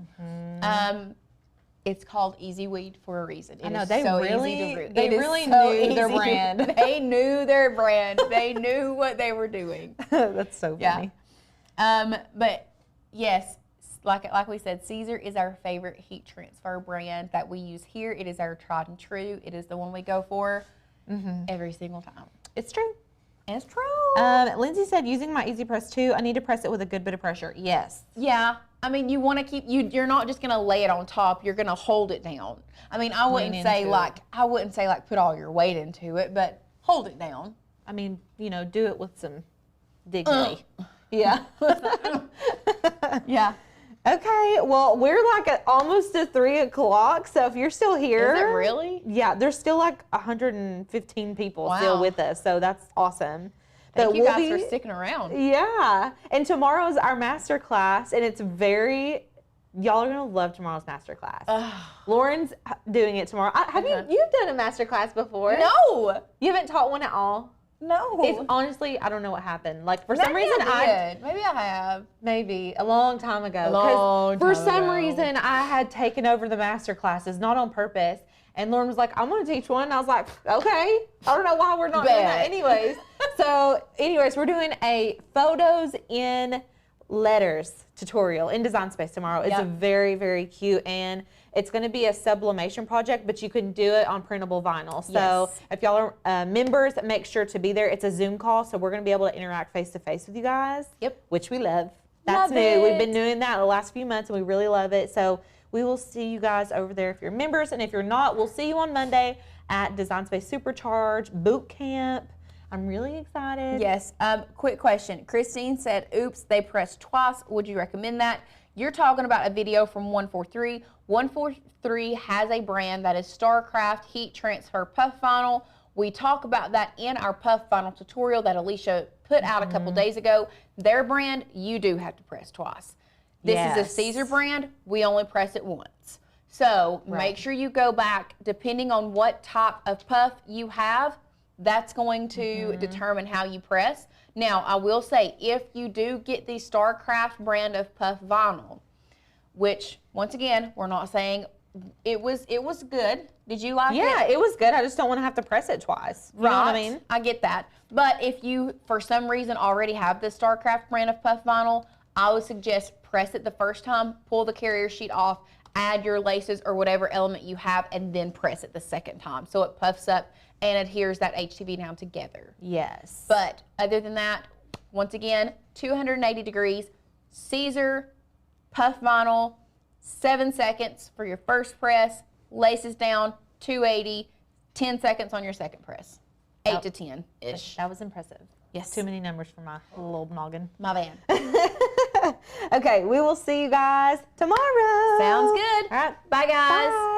It's called Easy Weed for a reason. It I know, is they so really- easy to, they it is really so knew their easy. brand. They knew their brand. They knew what they were doing. That's so funny. Yeah. But yes, like we said, Caesar is our favorite heat transfer brand that we use here. It is our tried and true. It is the one we go for every single time. It's true. It's true. Lindsay said, using my Easy Press 2, I need to press it with a good bit of pressure. Yes. Yeah. I mean, you want to keep, you're not just going to lay it on top. You're going to hold it down. I mean, I wouldn't say like put all your weight into it, but hold it down. I mean, do it with some dignity. Yeah. Yeah. Okay, well, we're like at almost to 3 o'clock, so if you're still here. Is it really? Yeah, there's still like 115 people still Wow. with us, so that's awesome. Thank you guys for sticking around. Yeah, and tomorrow's our master class, and it's y'all are gonna love tomorrow's master class. Lauren's doing it tomorrow. You've done a master class before? No. You haven't taught one at all? No. It's honestly, I don't know what happened. Like for some reason Maybe I have. maybe a long time ago. A long For time some ago. reason I had taken over the master classes, not on purpose. And Lauren was like, I'm gonna teach one. And I was like, okay. I don't know why we're not doing that anyways. We're doing a photos in letters tutorial in Design Space tomorrow. It's a very, very cute, and it's going to be a sublimation project, but you can do it on printable vinyl. So if y'all are members, make sure to be there. It's a Zoom call, so we're going to be able to interact face-to-face with you guys, which we love. That's new. We've been doing that the last few months, and we really love it. So we will see you guys over there if you're members, and if you're not, we'll see you on Monday at Design Space Supercharge Boot Camp. I'm really excited. Yes. Quick question. Christine said, oops, they pressed twice. Would you recommend that? You're talking about a video from 143. 143 has a brand that is Starcraft Heat Transfer Puff Vinyl. We talk about that in our Puff Vinyl tutorial that Alicia put out a couple days ago. Their brand, you do have to press twice. This is a Caesar brand. We only press it once. So make sure you go back, depending on what type of puff you have, that's going to determine how you press. Now, I will say, if you do get the Starcraft brand of puff vinyl, which, once again, we're not saying it was good. Did you like it? Yeah, it was good. I just don't want to have to press it twice. You know what I mean? I get that. But if you, for some reason, already have the Starcraft brand of puff vinyl, I would suggest press it the first time, pull the carrier sheet off, add your laces or whatever element you have, and then press it the second time so it puffs up and adheres that HTV down together. Yes. But other than that, once again, 280 degrees, Caesar, puff vinyl, 7 seconds for your first press, laces down, 280, 10 seconds on your second press. 8 to 10-ish. That was impressive. Yes. Too many numbers for my little noggin. My bad. Okay, we will see you guys tomorrow. Sounds good. All right. Bye, guys. Bye.